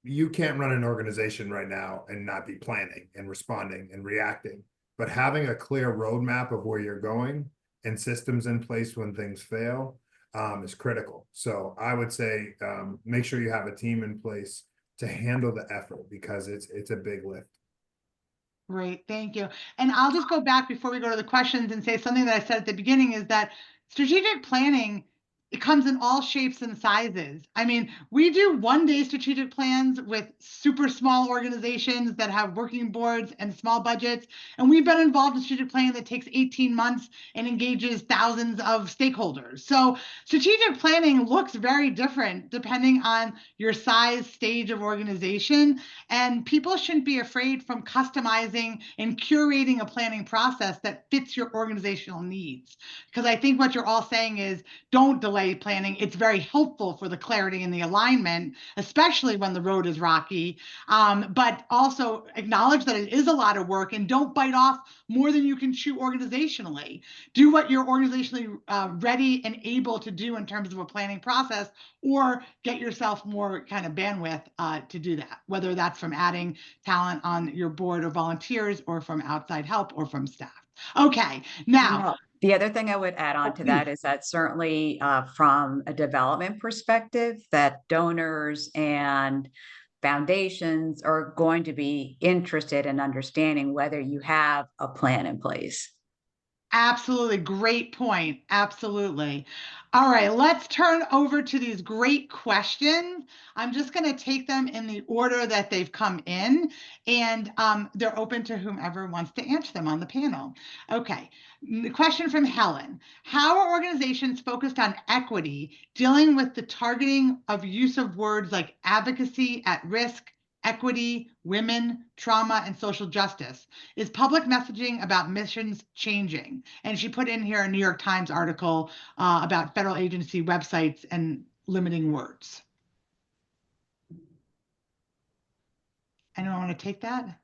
you can't run an organization right now and not be planning and responding and reacting. But having a clear roadmap of where you're going and systems in place when things fail is critical. So I would say, make sure you have a team in place to handle the effort, because it's a big lift. Great, thank you. And I'll just go back before we go to the questions and say something that I said at the beginning, is that strategic planning, it comes in all shapes and sizes. I mean, we do one-day strategic plans with super small organizations that have working boards and small budgets. And we've been involved in strategic planning that takes 18 months and engages thousands of stakeholders. So strategic planning looks very different depending on your size, stage of organization. And people shouldn't be afraid from customizing and curating a planning process that fits your organizational needs. Because I think what you're all saying is, don't delay planning. It's very helpful for the clarity and the alignment, especially when the road is rocky. But also acknowledge that it is a lot of work, and don't bite off more than you can chew organizationally. Do what you're organizationally ready and able to do in terms of a planning process, or get yourself more kind of bandwidth to do that, whether that's from adding talent on your board or volunteers, or from outside help, or from staff. Okay, now. The other thing I would add on to that is that certainly from a development perspective, that donors and foundations are going to be interested in understanding whether you have a plan in place. Absolutely. Great point. Absolutely. All right, let's turn over to these great questions. I'm just going to take them in the order that they've come in, and they're open to whomever wants to answer them on the panel. Okay, the question from Helen. How are organizations focused on equity dealing with the targeting of use of words like advocacy, at risk, equity, women, trauma, and social justice? Is public messaging about missions changing? And she put in here a New York Times article about federal agency websites and limiting words. Anyone want to take that?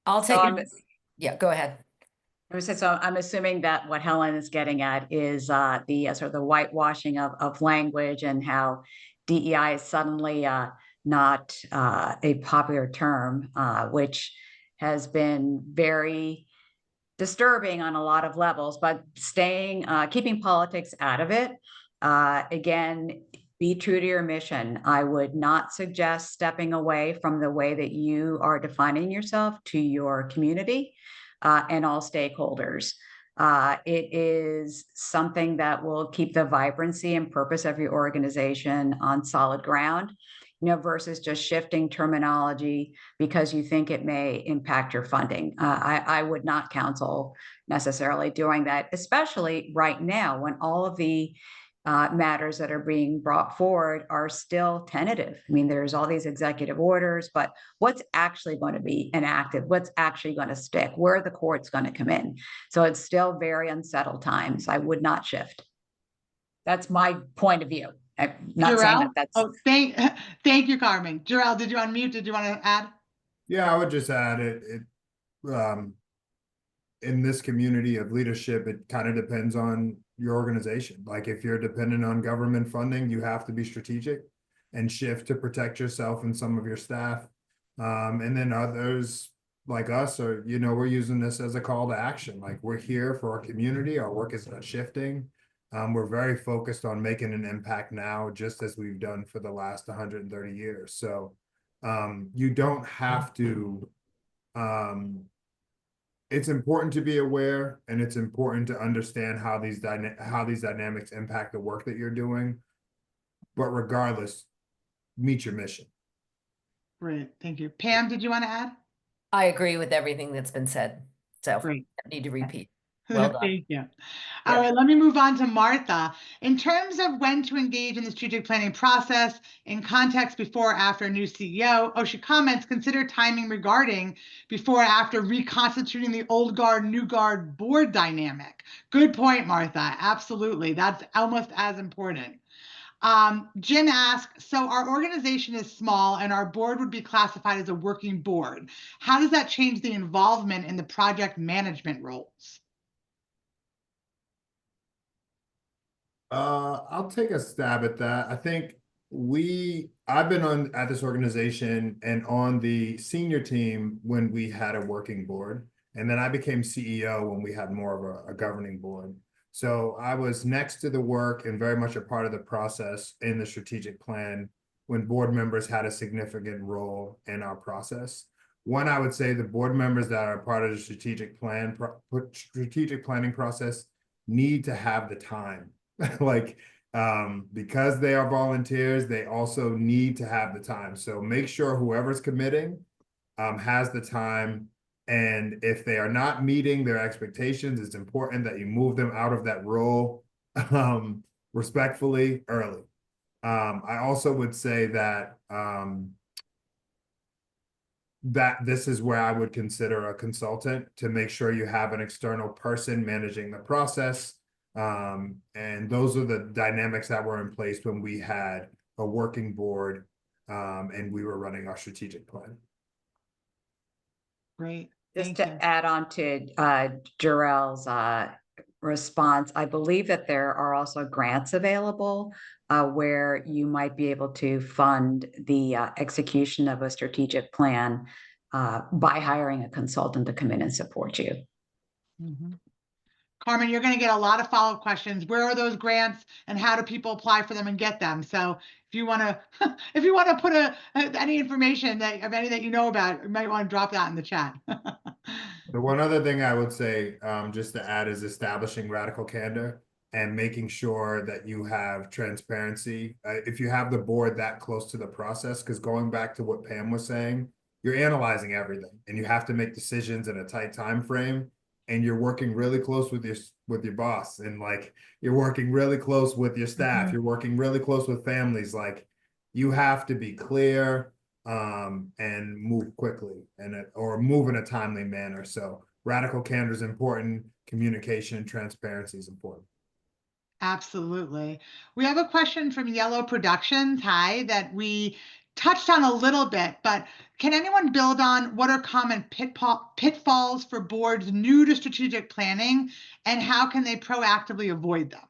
I'll So take I'm, it. Yeah, go ahead. so I'm assuming that what Helen is getting at is the sort of the whitewashing of language and how DEI is suddenly not a popular term, which has been very disturbing on a lot of levels, but keeping politics out of it. Again, be true to your mission. I would not suggest stepping away from the way that you are defining yourself to your community and all stakeholders. It is something that will keep the vibrancy and purpose of your organization on solid ground, versus just shifting terminology because you think it may impact your funding. I would not counsel necessarily doing that, especially right now when all of the matters that are being brought forward are still tentative. I mean, there's all these executive orders, but what's actually going to be enacted? What's actually going to stick? Where are the courts going to come in? So it's still very unsettled times. I would not shift. That's my point of view. I'm not saying that that's. Oh, thank you, Carmen. Jarrell, did you unmute? Did you want to add? Yeah, I would just add in this community of leadership, it kind of depends on your organization. Like if you're dependent on government funding, you have to be strategic and shift to protect yourself and some of your staff. And then others like us are, we're using this as a call to action. Like we're here for our community. Our work is not shifting. We're very focused on making an impact now, just as we've done for the last 130 years. So you don't have to, it's important to be aware, and it's important to understand how these dynamics impact the work that you're doing. But regardless, meet your mission. Great, thank you. Pam, did you want to add? I agree with everything that's been said. So Great. I need to repeat. Well done. Thank you. All right, let me move on to Martha. In terms of when to engage in the strategic planning process in context before or after a new CEO, she comments, consider timing regarding before or after reconstituting the old guard, new guard board dynamic. Good point, Martha. Absolutely. That's almost as important. Jim asks, so our organization is small and our board would be classified as a working board. How does that change the involvement in the project management roles? I'll take a stab at that. I think I've been at this organization and on the senior team when we had a working board, and then I became CEO when we had more of a governing board. So I was next to the work and very much a part of the process in the strategic plan when board members had a significant role in our process. One, I would say the board members that are part of the strategic planning process need to have the time. Like, because they are volunteers, they also need to have the time. So make sure whoever's committing has the time. And if they are not meeting their expectations, it's important that you move them out of that role respectfully early. I also would say that that this is where I would consider a consultant to make sure you have an external person managing the process. And those are the dynamics that were in place when we had a working board and we were running our strategic plan. Great. Just to add on to Jarrell's response, I believe that there are also grants available where you might be able to fund the execution of a strategic plan by hiring a consultant to come in and support you. Carmen, you're going to get a lot of follow-up questions. Where are those grants and how do people apply for them and get them? So if you want to, if you want to put any information of any that you know about, you might want to drop that in the chat. The one other thing I would say, just to add, is establishing radical candor and making sure that you have transparency. If you have the board that close to the process, because going back to what Pam was saying, you're analyzing everything and you have to make decisions in a tight time frame. And you're working really close with your boss, and like you're working really close with your staff. You're working really close with families. Like you have to be clear and move quickly or move in a timely manner. So radical candor is important. Communication, transparency is important. Absolutely. We have a question from Yellow Productions, hi, that we touched on a little bit, but can anyone build on what are common pitfalls for boards new to strategic planning, and how can they proactively avoid them?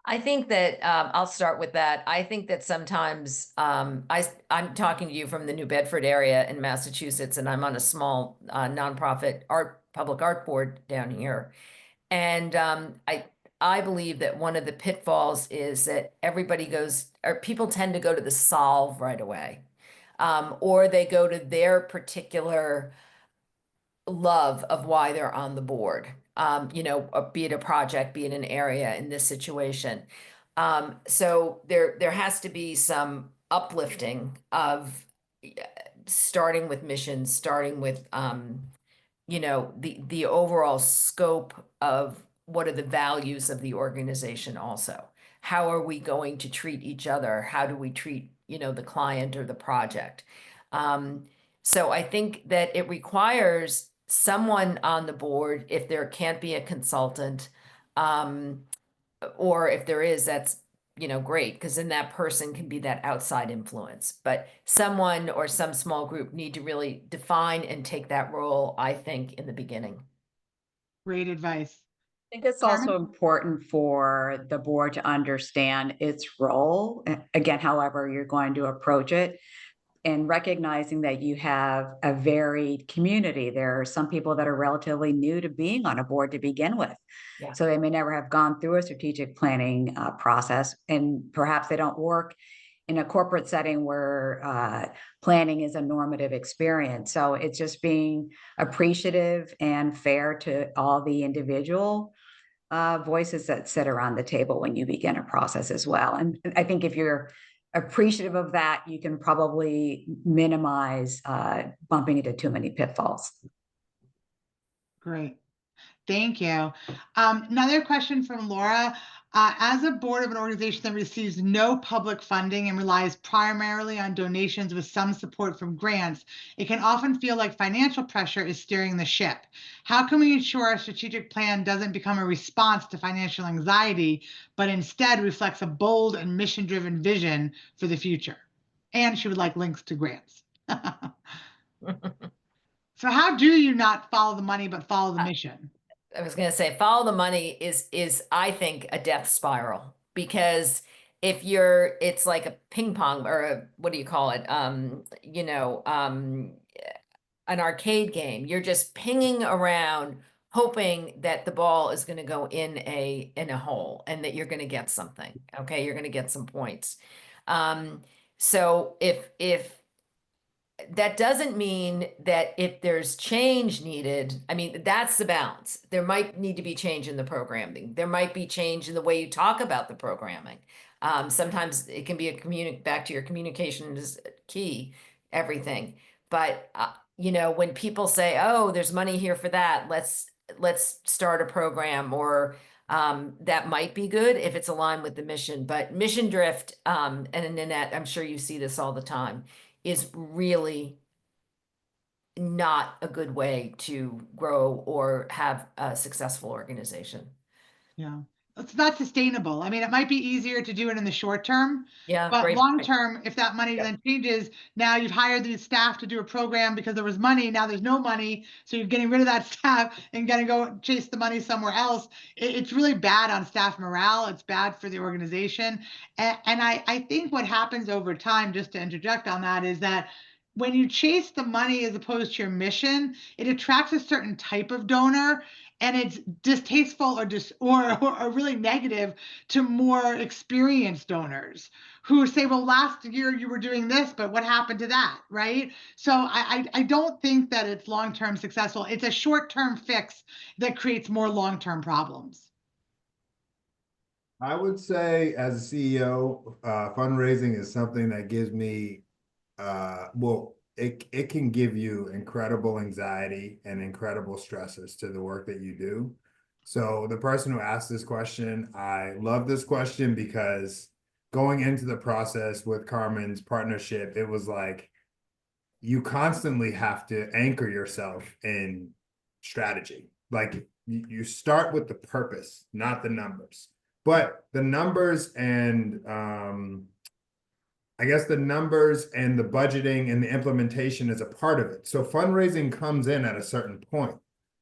I think that I'll start with that. I think that sometimes I'm talking to you from the New Bedford area in Massachusetts, and I'm on a small nonprofit public art board down here. And I believe that one of the pitfalls is that people tend to go to the solve right away, or they go to their particular love of why they're on the board. Be it a project, be it an area in this situation. So there has to be some uplifting of starting with missions, starting with the overall scope of what are the values of the organization also. How are we going to treat each other? How do we treat, the client or the project? So I think that it requires someone on the board, if there can't be a consultant, or if there is, that's, great, because then that person can be that outside influence. But someone or some small group need to really define and take that role, I think, in the beginning. Great advice. I think it's also important for the board to understand its role. Again, however you're going to approach it, and recognizing that you have a varied community. There are some people that are relatively new to being on a board to begin with. Yeah. So they may never have gone through a strategic planning process, and perhaps they don't work in a corporate setting where planning is a normative experience. So it's just being appreciative and fair to all the individual voices that sit around the table when you begin a process as well. And I think if you're appreciative of that, you can probably minimize bumping into too many pitfalls. Great. Thank you. Another question from Laura. As a board of an organization that receives no public funding and relies primarily on donations with some support from grants, it can often feel like financial pressure is steering the ship. How can we ensure our strategic plan doesn't become a response to financial anxiety, but instead reflects a bold and mission-driven vision for the future? And she would like links to grants. So how do you not follow the money, but follow the mission? I was going to say, follow the money is I think a death spiral, because it's like a ping pong, or what do you call it? An arcade game. You're just pinging around, hoping that the ball is going to go in a hole and that you're going to get something. Okay. You're going to get some points. So if that doesn't mean that if there's change needed, I mean, that's the balance. There might need to be change in the programming. There might be change in the way you talk about the programming. Sometimes it can be back to your communication is key, everything. But, when people say, oh, there's money here for that, let's start a program, or that might be good if it's aligned with the mission. But mission drift, and Nanette, I'm sure you see this all the time, is really not a good way to grow or have a successful organization. Yeah, it's not sustainable. I mean, it might be easier to do it in the short term, Yeah, but great long point. term, if that money Yeah. then changes, now you've hired these staff to do a program because there was money, now there's no money, so you're getting rid of that staff and gonna go chase the money somewhere else. It's really bad on staff morale. It's bad for the organization. And I think what happens over time, just to interject on that, is that when you chase the money as opposed to your mission, it attracts a certain type of donor, and it's distasteful or really negative to more experienced donors who say, well, last year you were doing this, but what happened to that, right? So I don't think that it's long-term successful. It's a short-term fix that creates more long-term problems. I would say as a CEO, fundraising is something that gives me, well, it can give you incredible anxiety and incredible stresses to the work that you do. So the person who asked this question, I love this question because going into the process with Carmen's partnership, it was like you constantly have to anchor yourself in strategy. Like you start with the purpose, not the numbers. But the numbers and I guess the numbers and the budgeting and the implementation is a part of it. So fundraising comes in at a certain point,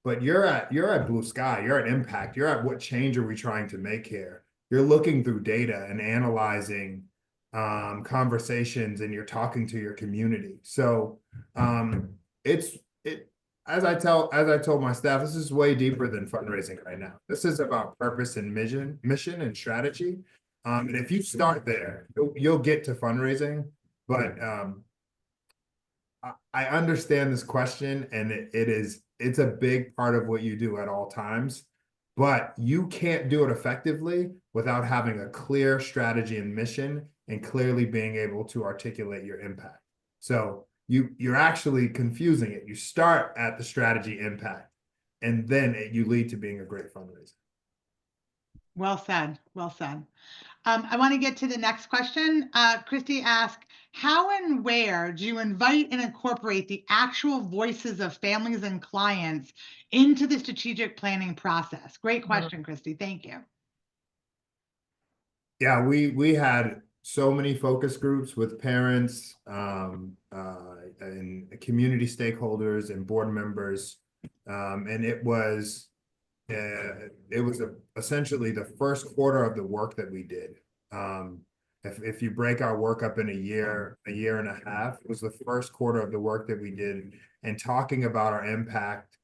but you're at blue sky, you're at impact, you're at what change are we trying to make here? You're looking through data and analyzing conversations, and you're talking to your community. So as I told my staff, this is way deeper than fundraising right now. This is about purpose and mission and strategy. And if you start there, you'll get to fundraising. But I understand this question, and it's a big part of what you do at all times. But you can't do it effectively without having a clear strategy and mission and clearly being able to articulate your impact. So you're actually confusing it. You start at the strategy impact, and then you lead to being a great fundraiser. Well said. Well said. I want to get to the next question. Christy asked, how and where do you invite and incorporate the actual voices of families and clients into the strategic planning process? Great question, Christy. Thank you. Yeah, we had so many focus groups with parents and community stakeholders and board members, and it was essentially the first quarter of the work that we did. If you break our work up in a year and a half, it was the first quarter of the work that we did, and talking about our impact,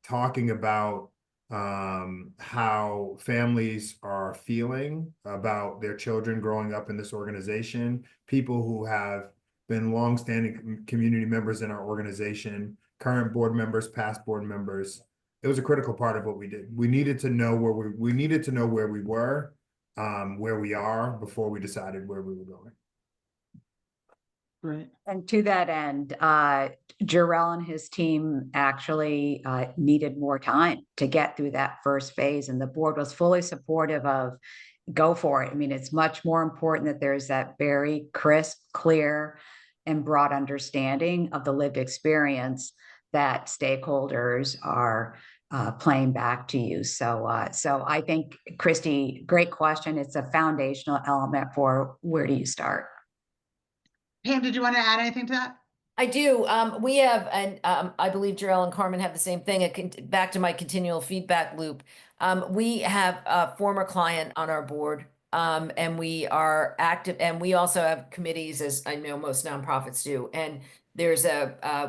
talking about how families are feeling about their children growing up in this organization, people who have been longstanding community members in our organization, current board members, past board members. It was a critical part of what we did. We needed to know where we were, where we are before we decided where we were going. Great. And to that end, Jarrell and his team actually needed more time to get through that first phase, and the board was fully supportive of go for it. I mean, it's much more important that there's that very crisp, clear, and broad understanding of the lived experience that stakeholders are playing back to you. So I think, Christy, great question. It's a foundational element for where do you start? Pam, did you want to add anything to that? I do. We have, and I believe Jarrell and Carmen have the same thing. Back to my continual feedback loop. We have a former client on our board, and we are active, and we also have committees, as I know most nonprofits do. And there's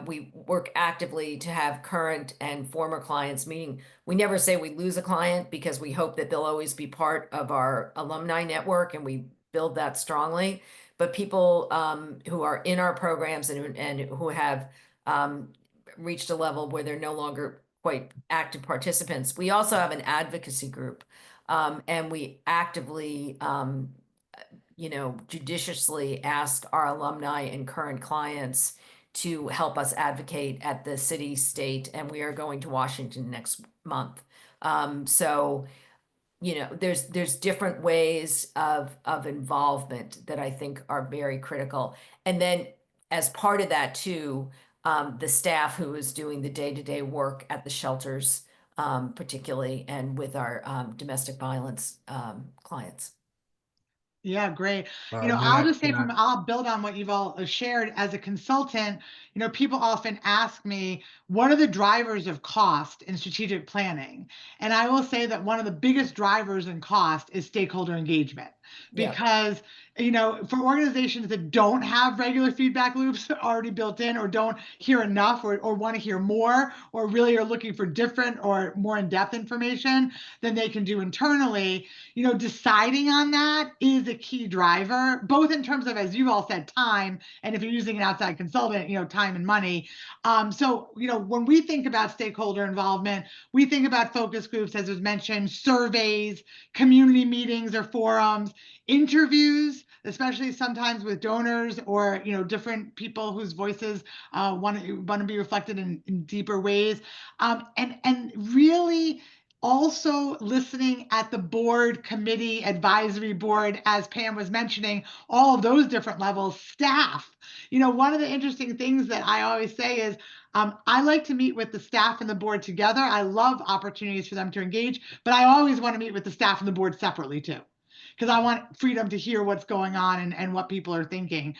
we work actively to have current and former clients, meaning we never say we lose a client because we hope that they'll always be part of our alumni network, and we build that strongly. But people who are in our programs and who have reached a level where they're no longer quite active participants. We also have an advocacy group, and we actively, judiciously ask our alumni and current clients to help us advocate at the city, state, and we are going to Washington next month. There's different ways of involvement that I think are very critical. And then as part of that too, the staff who is doing the day-to-day work at the shelters, particularly, and with our domestic violence clients. Yeah, great. Yeah, I'll just say I'll build on what you've all shared as a consultant. People often ask me, what are the drivers of cost in strategic planning? And I will say that one of the biggest drivers in cost is stakeholder engagement. Yeah. because, for organizations that don't have regular feedback loops already built in, or don't hear enough, or want to hear more, or really are looking for different or more in-depth information than they can do internally, deciding on that is a key driver, both in terms of, as you all said, time, and if you're using an outside consultant, time and money. So, when we think about stakeholder involvement, we think about focus groups, as was mentioned, surveys, community meetings or forums, interviews, especially sometimes with donors or, different people whose voices want to be reflected in deeper ways. And really also listening at the board, committee, advisory board, as Pam was mentioning, all of those different levels, staff. One of the interesting things that I always say is, I like to meet with the staff and the board together. I love opportunities for them to engage, but I always want to meet with the staff and the board separately too, because I want freedom to hear what's going on and what people are thinking.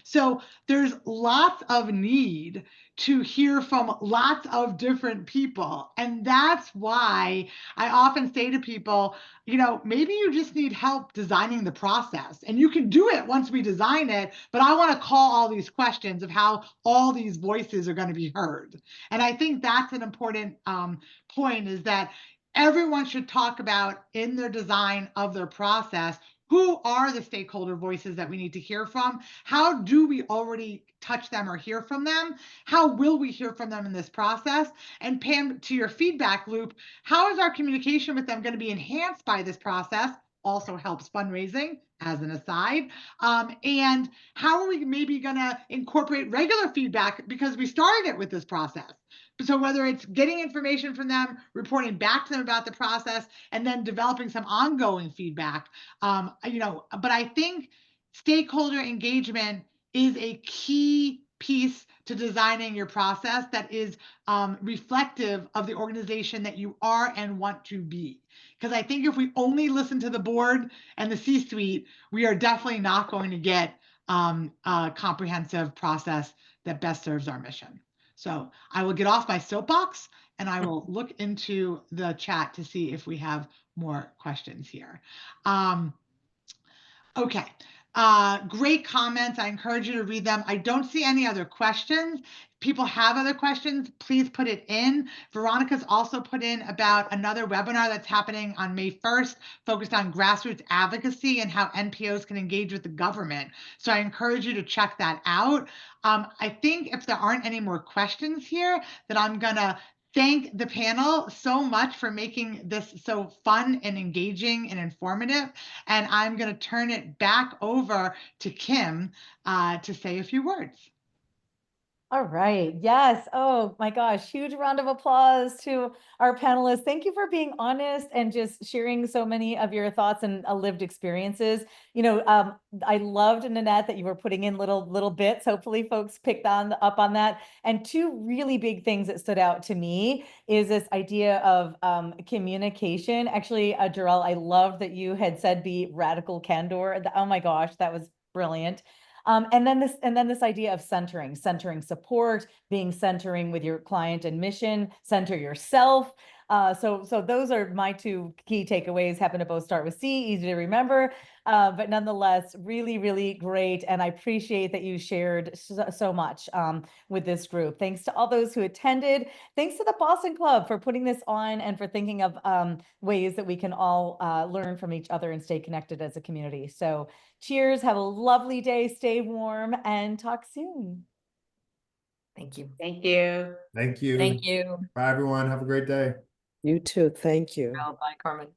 So there's lots of need to hear from lots of different people. And that's why I often say to people, maybe you just need help designing the process, and you can do it once we design it, but I want to call all these questions of how all these voices are going to be heard. And I think that's an important point, is that everyone should talk about, in their design of their process, who are the stakeholder voices that we need to hear from? How do we already touch them or hear from them? How will we hear from them in this process? And Pam, to your feedback loop, how is our communication with them going to be enhanced by this process? Also helps fundraising, as an aside. And how are we maybe going to incorporate regular feedback, because we started it with this process? So whether it's getting information from them, reporting back to them about the process, and then developing some ongoing feedback, but I think stakeholder engagement is a key piece to designing your process that is reflective of the organization that you are and want to be. Because I think if we only listen to the board and the C-suite, we are definitely not going to get a comprehensive process that best serves our mission. So I will get off my soapbox and I will look into the chat to see if we have more questions here. Okay. Great comments. I encourage you to read them. I don't see any other questions. If people have other questions, please put it in. Veronica's also put in about another webinar that's happening on May 1st, focused on grassroots advocacy and how NPOs can engage with the government. So I encourage you to check that out. I think if there aren't any more questions here, then I'm gonna thank the panel so much for making this so fun and engaging and informative. And I'm going to turn it back over to Kim to say a few words. All right. Yes. Oh my gosh. Huge round of applause to our panelists. Thank you for being honest and just sharing so many of your thoughts and lived experiences. I loved, Nanette, that you were putting in little bits. Hopefully folks picked up on that. And two really big things that stood out to me is this idea of communication. Actually, Jarrell, I loved that you had said be radical candor. Oh my gosh, that was brilliant. And then this idea of centering support, being centering with your client and mission, center yourself. So those are my two key takeaways. Happen to both start with C, easy to remember, but nonetheless, really, really great. And I appreciate that you shared so much with this group. Thanks to all those who attended. Thanks to the Boston Club for putting this on and for thinking of ways that we can all learn from each other and stay connected as a community. So cheers, have a lovely day, stay warm, and talk soon. Thank you. Thank you. Thank you. Thank you. Bye, everyone. Have a great day. You too. Thank you. Bye, Carmen.